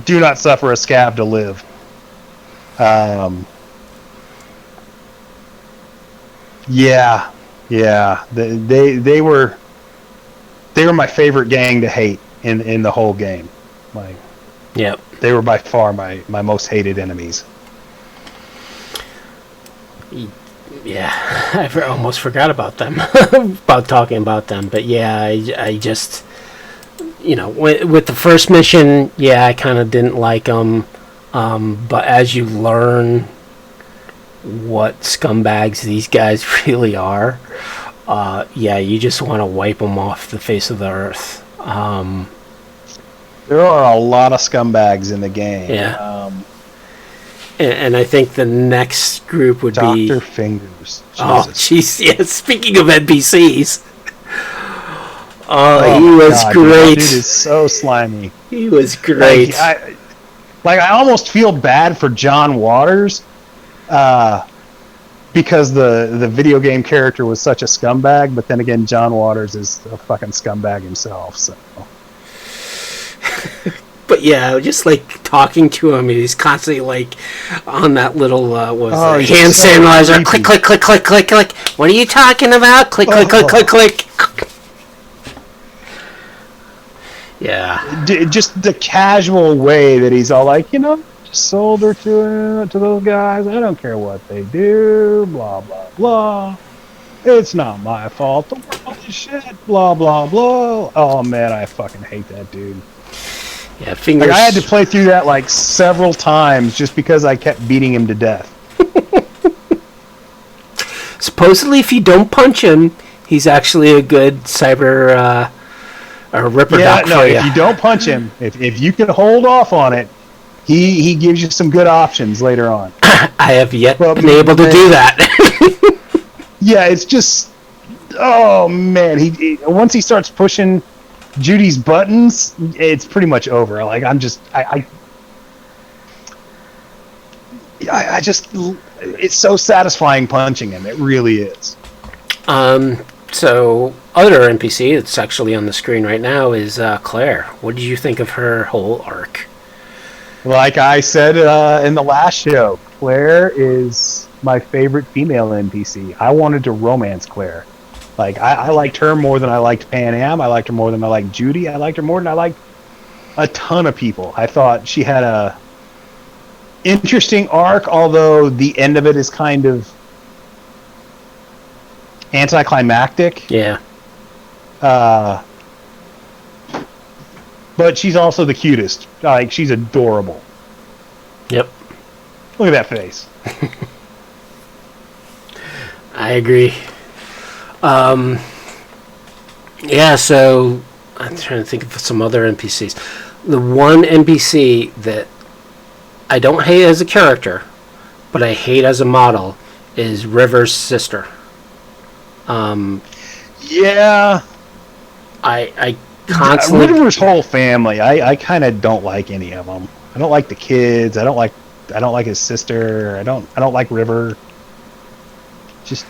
do not suffer a scab to live. Yeah, they were my favorite gang to hate in the whole game. Like, Yep. they were by far my most hated enemies. Yeah, I almost forgot about them, about talking about them. But yeah, I just, with the first mission, yeah, I kind of didn't like them. But as you learn what scumbags these guys really are, yeah, you just want to wipe them off the face of the earth. There are a lot of scumbags in the game. Yeah. And I think the next group would be Dr. Fingers. Oh, jeez, yeah, speaking of NPCs. Oh, he was God, great. Dude, that dude is so slimy. He was great. I almost feel bad for John Waters, because the video game character was such a scumbag, but then again, John Waters is a fucking scumbag himself, so... But yeah, just like talking to him, he's constantly like on that little hand sanitizer. Click, click, click, click, click, click. What are you talking about? Click, click, click, click, click. Yeah. Just the casual way that he's all like, just sold her to those guys. I don't care what they do. Blah blah blah. It's not my fault. The world is shit. Blah blah blah. Oh man, I fucking hate that dude. Yeah, fingers. Like, I had to play through that like several times just because I kept beating him to death. Supposedly, if you don't punch him, he's actually a good cyber or ripper doc for you. If you don't punch him, if you can hold off on it, he gives you some good options later on. I have yet been able to do that. Yeah, it's just, oh man, he once he starts pushing Judy's buttons, it's pretty much over. Like, I'm just, I just, it's so satisfying punching him. It really is. So other NPC that's actually on the screen right now is Claire. What did you think of her whole arc? Like I said in the last show, Claire is my favorite female NPC. I wanted to romance Claire. Like, I liked her more than I liked Pan Am. I liked her more than I liked Judy. I liked her more than I liked a ton of people. I thought she had a interesting arc, although the end of it is kind of anticlimactic. Yeah. But she's also the cutest. Like, she's adorable. Yep. Look at that face. I agree. Yeah, so I'm trying to think of some other NPCs. The one NPC that I don't hate as a character, but I hate as a model, is River's sister. Yeah. I constantly... River's whole family, I kind of don't like any of them. I don't like the kids. I don't like his sister. I don't like River. Just...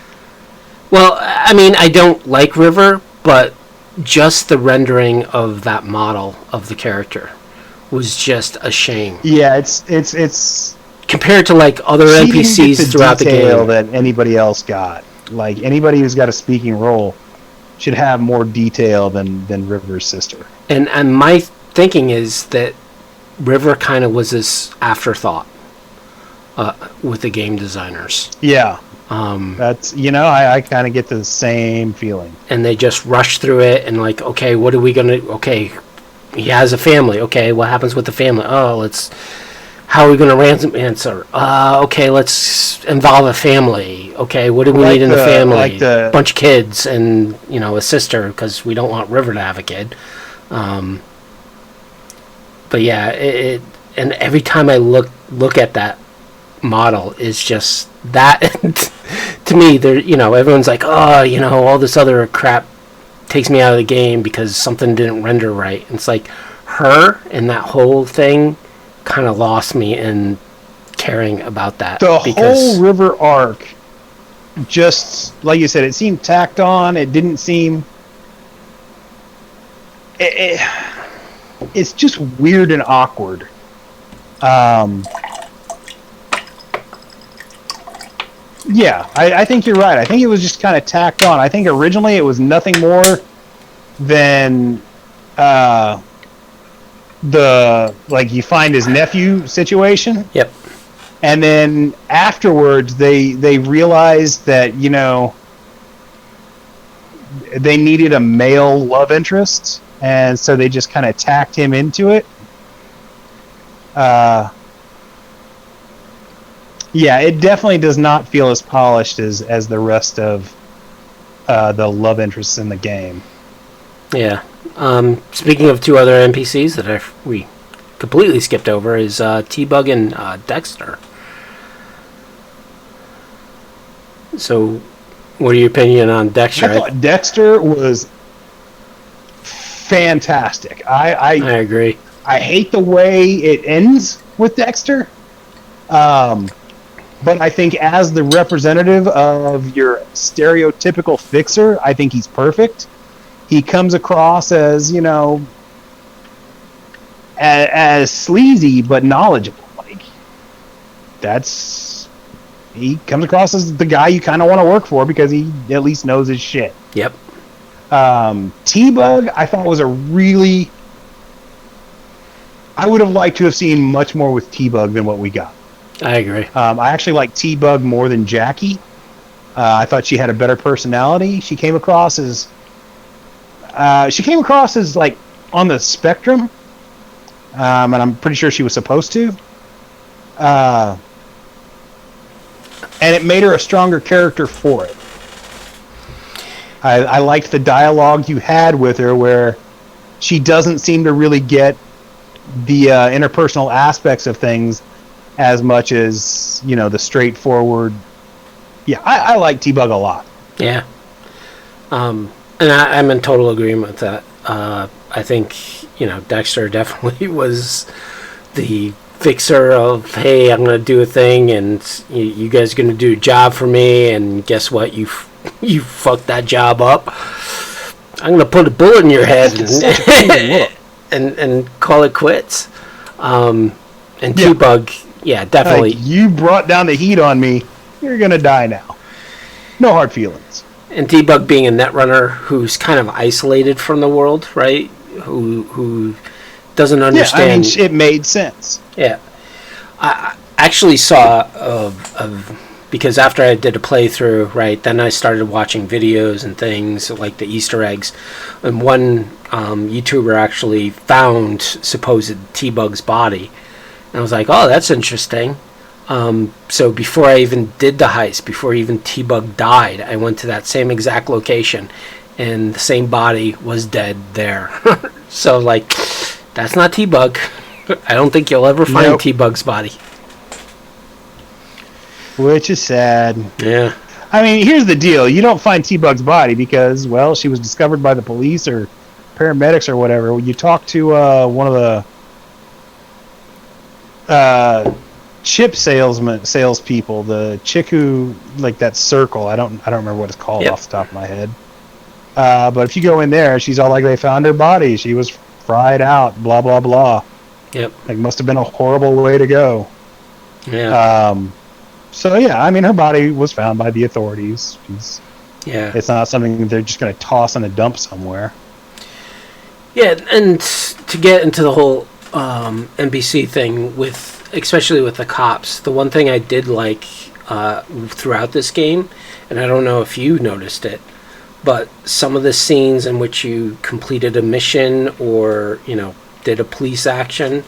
Well, I mean, I don't like River, but just the rendering of that model of the character was just a shame. Yeah, it's compared to like other NPCs throughout the game that anybody else got. Like, anybody who's got a speaking role should have more detail than River's sister. And my thinking is that River kind of was this afterthought with the game designers. Yeah. That's, I kind of get the same feeling. And they just rush through it and like, okay, what are we going to... Okay, he has a family. Okay, what happens with the family? Oh, how are we going to answer? Okay, let's involve a family. Okay, what do we need in the family? Bunch of kids and, a sister, because we don't want River to have a kid. But yeah, and every time I look at that model, is just that... to me, there, everyone's like, oh, all this other crap takes me out of the game because something didn't render right. And it's like, her and that whole thing kind of lost me in caring about that. The whole River arc, just like you said, it seemed tacked on. It didn't seem... It's just weird and awkward. Um, yeah, I think you're right. I think it was just kind of tacked on. I think originally it was nothing more than the, like, you find his nephew situation. Yep. And then afterwards, they realized that, you know, they needed a male love interest, and so they just kind of tacked him into it. Yeah, it definitely does not feel as polished as the rest of the love interests in the game. Yeah. Speaking of two other NPCs that we completely skipped over is T-Bug and Dexter. So, what are your opinion on Dexter? I thought Dexter was fantastic. I agree. I hate the way it ends with Dexter. But I think as the representative of your stereotypical fixer, I think he's perfect. He comes across as, you know, as sleazy but knowledgeable. Like, he comes across as the guy you kind of want to work for because he at least knows his shit. Yep. T-Bug, I thought was I would have liked to have seen much more with T-Bug than what we got. I agree. I actually like T-Bug more than Jackie. I thought she had a better personality. She came across as like on the spectrum, and I'm pretty sure she was supposed to. And it made her a stronger character for it. I liked the dialogue you had with her, where she doesn't seem to really get the interpersonal aspects of things as much as, you know, the straightforward. Yeah, I like T-Bug a lot. Yeah. And I'm in total agreement with that. I think, you know, Dexter definitely was the fixer of, hey, I'm going to do a thing, and you guys are going to do a job for me, and guess what? You fucked that job up. I'm going to put a bullet in your head and call it quits. And T-Bug, yeah, definitely. You brought down the heat on me. You're going to die now. No hard feelings. And T-Bug being a netrunner who's kind of isolated from the world, right? Who doesn't understand. Yeah, I mean, it made sense. Yeah. I actually saw because after I did a playthrough, right, then I started watching videos and things like the Easter eggs. And one YouTuber actually found supposed T-Bug's body. And I was like, oh, that's interesting. So before I even did the heist, before even T-Bug died, I went to that same exact location, and the same body was dead there. So, like, that's not T-Bug. I don't think you'll ever find T-Bug's body. Which is sad. Yeah. I mean, here's the deal. You don't find T-Bug's body because, well, she was discovered by the police or paramedics or whatever. You talk to one of the chip salespeople, the chick who, like, that circle. I don't remember what it's called off the top of my head. But if you go in there, she's all like, they found her body. She was fried out, blah, blah, blah. Yep. Like, must have been a horrible way to go. Yeah. So, yeah, I mean, her body was found by the authorities. It's not something they're just going to toss in a dump somewhere. Yeah, and to get into the whole NPC thing, especially with the cops, the one thing I did like throughout this game, and I don't know if you noticed it, but some of the scenes in which you completed a mission or, you know, did a police action,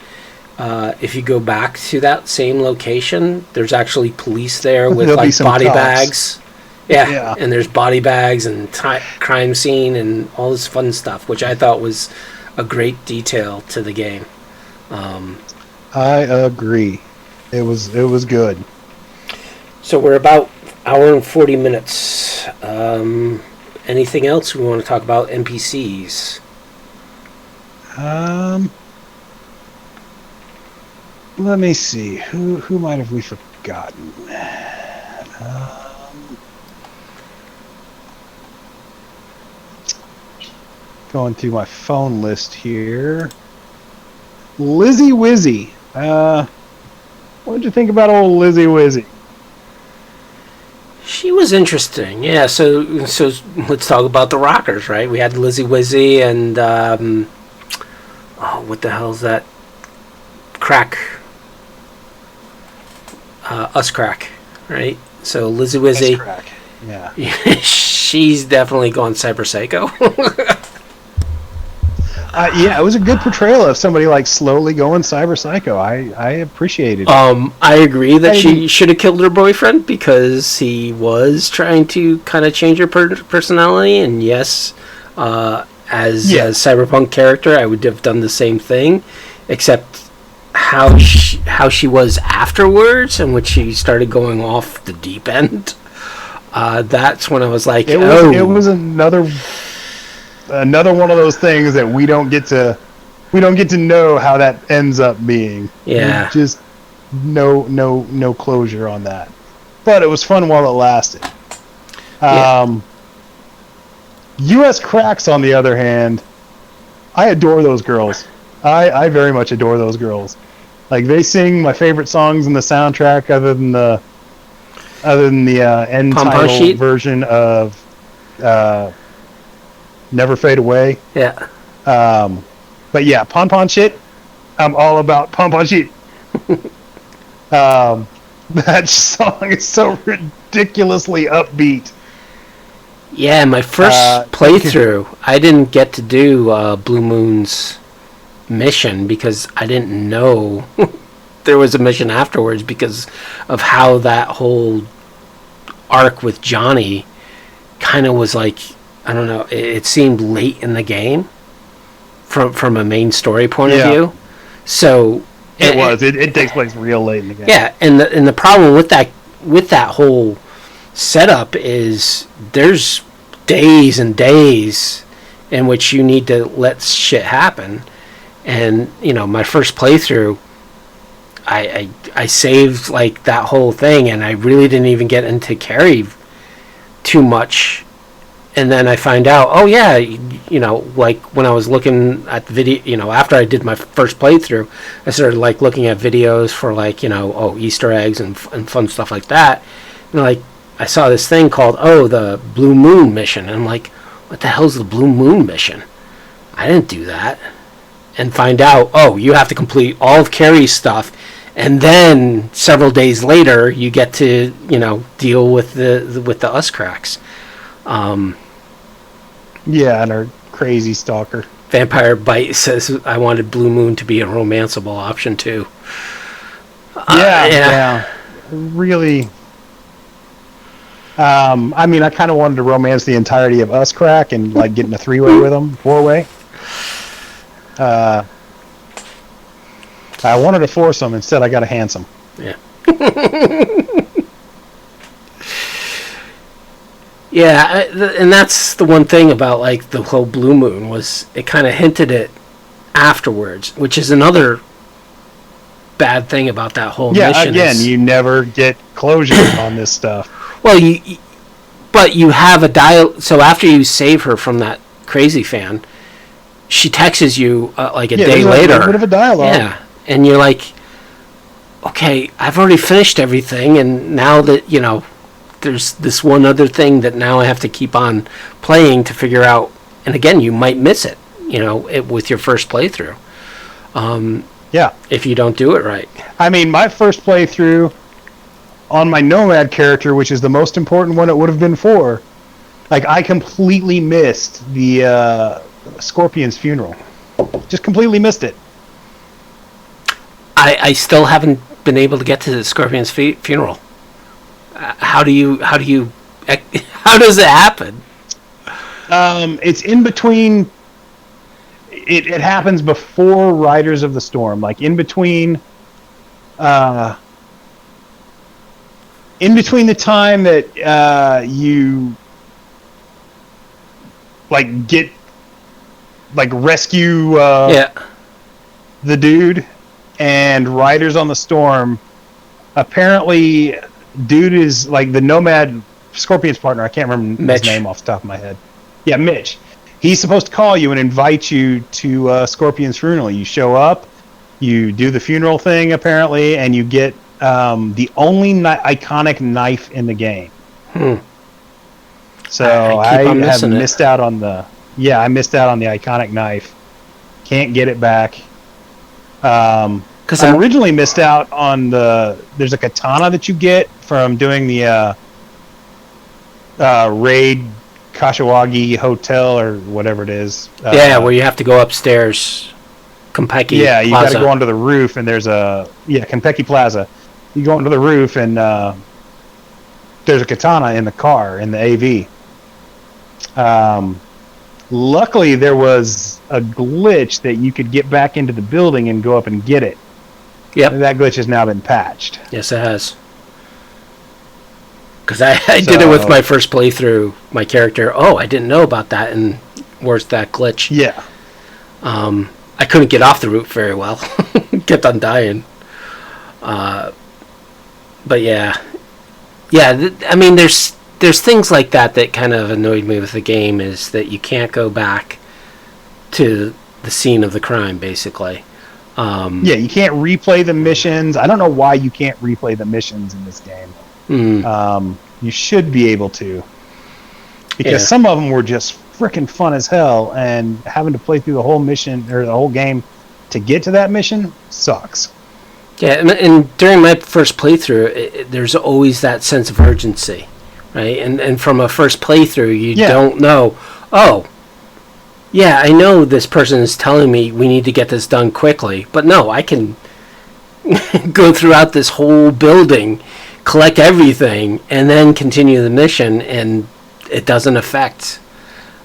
if you go back to that same location, there's actually police there with like body bags. Yeah, and there's body bags and crime scene and all this fun stuff, which I thought was a great detail to the game. I agree. It was good. So we're about hour and 40 minutes. Anything else we want to talk about NPCs? Let me see. Who might have we forgotten? Going through my phone list here. Lizzie Wizzy. What did you think about old Lizzie Wizzy? She was interesting, yeah. So let's talk about the rockers, right? We had Lizzie Wizzy and what the hell's that? Crack, Us Crack, right? So Lizzie Wizzy, yeah, she's definitely gone cyber psycho. Yeah, it was a good portrayal of somebody like slowly going cyber psycho. I appreciated it. I agree that she should have killed her boyfriend because he was trying to kind of change her personality. And yes, as a cyberpunk character, I would have done the same thing, except how she was afterwards, and when she started going off the deep end. That's when I was like, it was another one of those things that we don't get to know how that ends up being. Yeah, just no closure on that. But it was fun while it lasted. U.S. Cracks, on the other hand, I adore those girls. I very much adore those girls. Like, they sing my favorite songs in the soundtrack, other than the end title version of Never Fade Away. Yeah. But yeah, Pon Pon Shit. I'm all about Pon Pon Shit. That song is so ridiculously upbeat. Yeah, my first playthrough, I didn't get to do Blue Moon's mission because I didn't know there was a mission afterwards because of how that whole arc with Johnny kind of was like, I don't know, it seemed late in the game from a main story point of view. So it takes place real late in the game. Yeah, and the problem with that whole setup is there's days and days in which you need to let shit happen. And my first playthrough, I saved like that whole thing, and I really didn't even get into Carrie too much. And then I find out, oh yeah, like when I was looking at the video, after I did my first playthrough, I started like looking at videos for like, Easter eggs and fun stuff like that. And like, I saw this thing called, the Blue Moon mission. And I'm like, what the hell's the Blue Moon mission? I didn't do that. And find out, you have to complete all of Carrie's stuff. And then several days later, you get to, deal with the Us Cracks. Yeah, and our crazy stalker. Vampire Bite says, I wanted Blue Moon to be a romanceable option too. Yeah. Really. I mean, I kind of wanted to romance the entirety of Us Crack and like get in a 3-way with them, 4-way. I wanted to force them. Instead, I got a handsome. Yeah. Yeah, and that's the one thing about like the whole Blue Moon was it kind of hinted it afterwards, which is another bad thing about that whole mission. Yeah, again, you never get closure on this stuff. Well, but you have a dial. So after you save her from that crazy fan, she texts you like a day later. A bit of a dialogue. Yeah, and you're like, okay, I've already finished everything, and now that there's this one other thing that now I have to keep on playing to figure out. And again, you might miss it, with your first playthrough. If you don't do it right. I mean, my first playthrough on my Nomad character, which is the most important one it would have been for, like, I completely missed the Scorpion's funeral. Just completely missed it. I still haven't been able to get to the Scorpion's funeral. How does it happen? It's in between. It happens before Riders of the Storm, like in between the time that you like get like rescue the dude and Riders on the Storm. Apparently, dude is like the Nomad Scorpion's partner. I can't remember his name off the top of my head. Yeah, Mitch. He's supposed to call you and invite you to Scorpion's funeral. You show up, you do the funeral thing apparently, and you get the only iconic knife in the game. So I have missed out on the I missed out on the iconic knife. Can't get it back. Because I originally missed out on there's a katana that you get from doing the raid Kashiwagi Hotel or whatever it is. Where you have to go upstairs. Konpeki Plaza. You got to go onto the roof, and there's Konpeki Plaza. You go onto the roof, and there's a katana in the car in the AV. Luckily, there was a glitch that you could get back into the building and go up and get it. Yep. That glitch has now been patched. Yes, it has. Because I did it with my first playthrough. My character, I didn't know about that, and where's that glitch? Yeah. I couldn't get off the roof very well. Kept on dying. But yeah. I mean, there's things like that kind of annoyed me with the game, is that you can't go back to the scene of the crime, basically. You can't replay the missions. I don't know why you can't replay the missions in this game. You should be able to, because some of them were just freaking fun as hell, and having to play through the whole mission or the whole game to get to that mission sucks. Yeah, and during my first playthrough, there's always that sense of urgency, right? And from a first playthrough, you don't know, I know this person is telling me we need to get this done quickly, but no, I can go throughout this whole building, collect everything, and then continue the mission, and it doesn't affect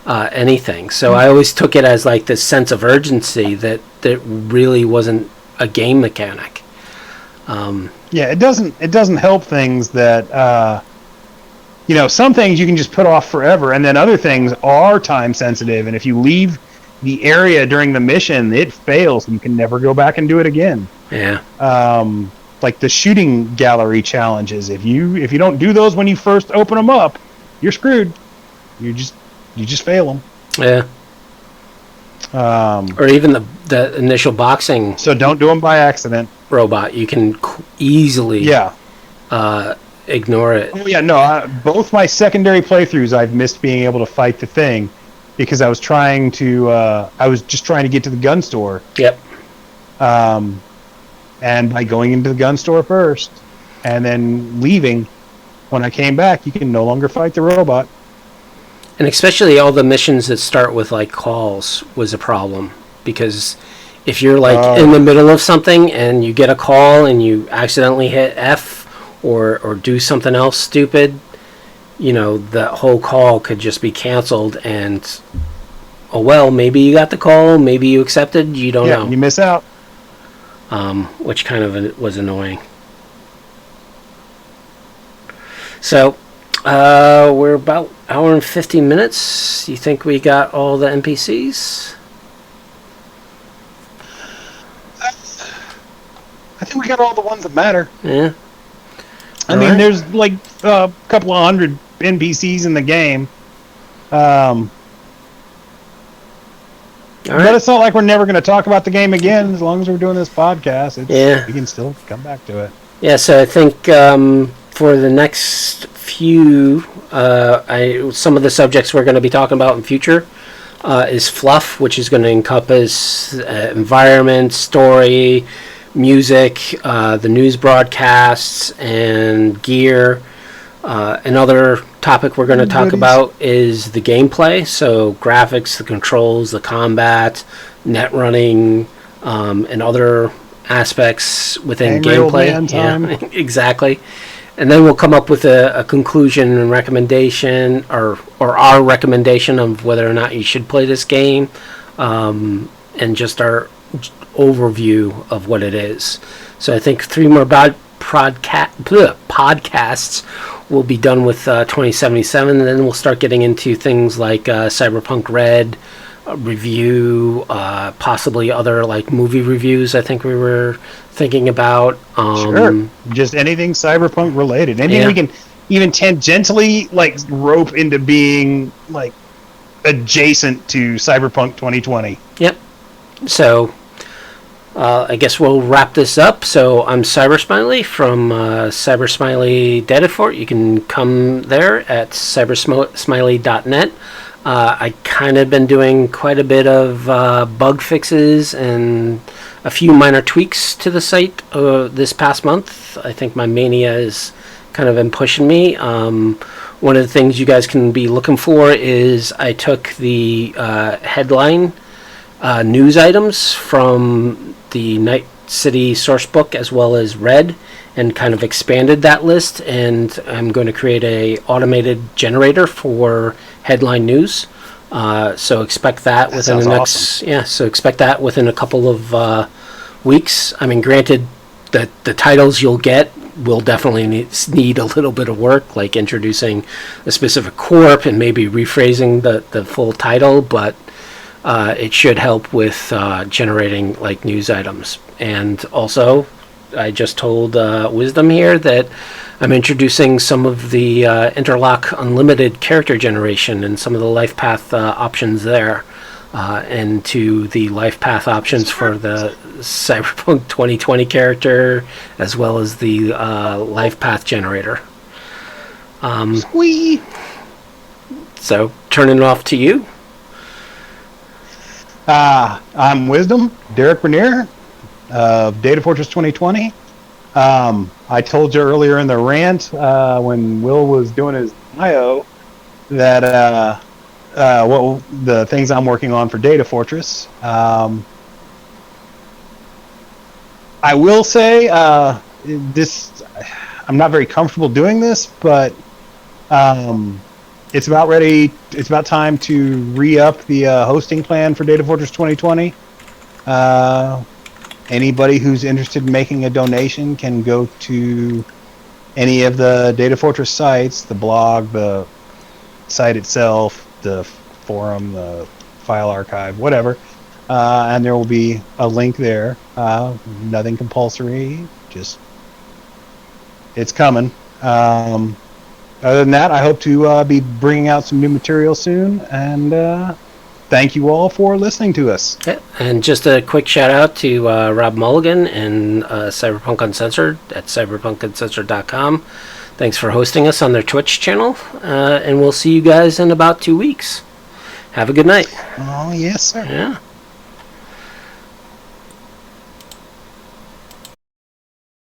anything. So I always took it as like this sense of urgency that really wasn't a game mechanic. It doesn't help things that some things you can just put off forever, and then other things are time sensitive, and if you leave the area during the mission, it fails and you can never go back and do it again. Like the shooting gallery challenges, if you don't do those when you first open them up, you're screwed. You just fail them. Or even the initial boxing. So don't do them by accident. Robot, you can easily ignore it. Oh yeah, no. Both my secondary playthroughs, I've missed being able to fight the thing because I was trying to. I was just trying to get to the gun store. Yep. And by going into the gun store first and then leaving, when I came back, you can no longer fight the robot. And especially all the missions that start with like calls was a problem, because if you're like in the middle of something and you get a call and you accidentally hit F or do something else stupid, the whole call could just be canceled, and maybe you got the call, maybe you accepted, you don't know. You miss out. Which kind of was annoying. So, we're about an hour and 50 minutes. You think we got all the NPCs? I think we got all the ones that matter. Yeah. I mean, there's like a couple of hundred NPCs in the game. But it's not like we're never going to talk about the game again. As long as we're doing this podcast, we can still come back to it. Yeah, so I think for the next few, some of the subjects we're going to be talking about in future is fluff, which is going to encompass environment, story, music, the news broadcasts, and gear. Another topic we're going to talk about is the gameplay, so graphics, the controls, the combat, net running, and other aspects within gameplay. Exactly. And then we'll come up with a conclusion and recommendation, or our recommendation of whether or not you should play this game, and just our overview of what it is. So I think 3 more podcasts will be done with 2077, and then we'll start getting into things like Cyberpunk Red review, possibly other like movie reviews. I think we were thinking about. Sure, just anything Cyberpunk related. Anything we can even tangentially like rope into being like adjacent to Cyberpunk 2020. Yep. So I guess we'll wrap this up. So I'm Cybersmily from Cybersmily Datafortress. You can come there at cybersmily.net. I kind of been doing quite a bit of bug fixes and a few minor tweaks to the site this past month. I think my mania is kind of been pushing me. One of the things you guys can be looking for is I took the headline news items from the Night City sourcebook as well as Red and kind of expanded that list, and I'm going to create a automated generator for headline news. So expect that within the next awesome. So expect that within a couple of weeks. I mean, granted, the titles you'll get will definitely need a little bit of work, like introducing a specific corp and maybe rephrasing the full title, but it should help with generating like news items. And also, I just told Wisdom here that I'm introducing some of the Interlock Unlimited character generation and some of the life path options there, and to the life path options for the Cyberpunk 2020 character, as well as the life path generator. Squee! So, turning it off to you. I'm Wisdom, Derek Bernier of Datafortress2020. I told you earlier in the rant when Will was doing his IO that what the things I'm working on for Data Fortress. I will say this. I'm not very comfortable doing this, but it's about ready. It's about time to re-up the hosting plan for Data Fortress 2020. Anybody who's interested in making a donation can go to any of the Data Fortress sites, the blog, the site itself, the forum, the file archive, whatever, and there will be a link there. Nothing compulsory, just it's coming. Other than that, I hope to be bringing out some new material soon, and thank you all for listening to us. Yeah, and just a quick shout out to Rob Mulligan and Cyberpunk Uncensored at cyberpunkuncensored.com. Thanks for hosting us on their Twitch channel, and we'll see you guys in about 2 weeks. Have a good night. Oh, yes, sir. Yeah.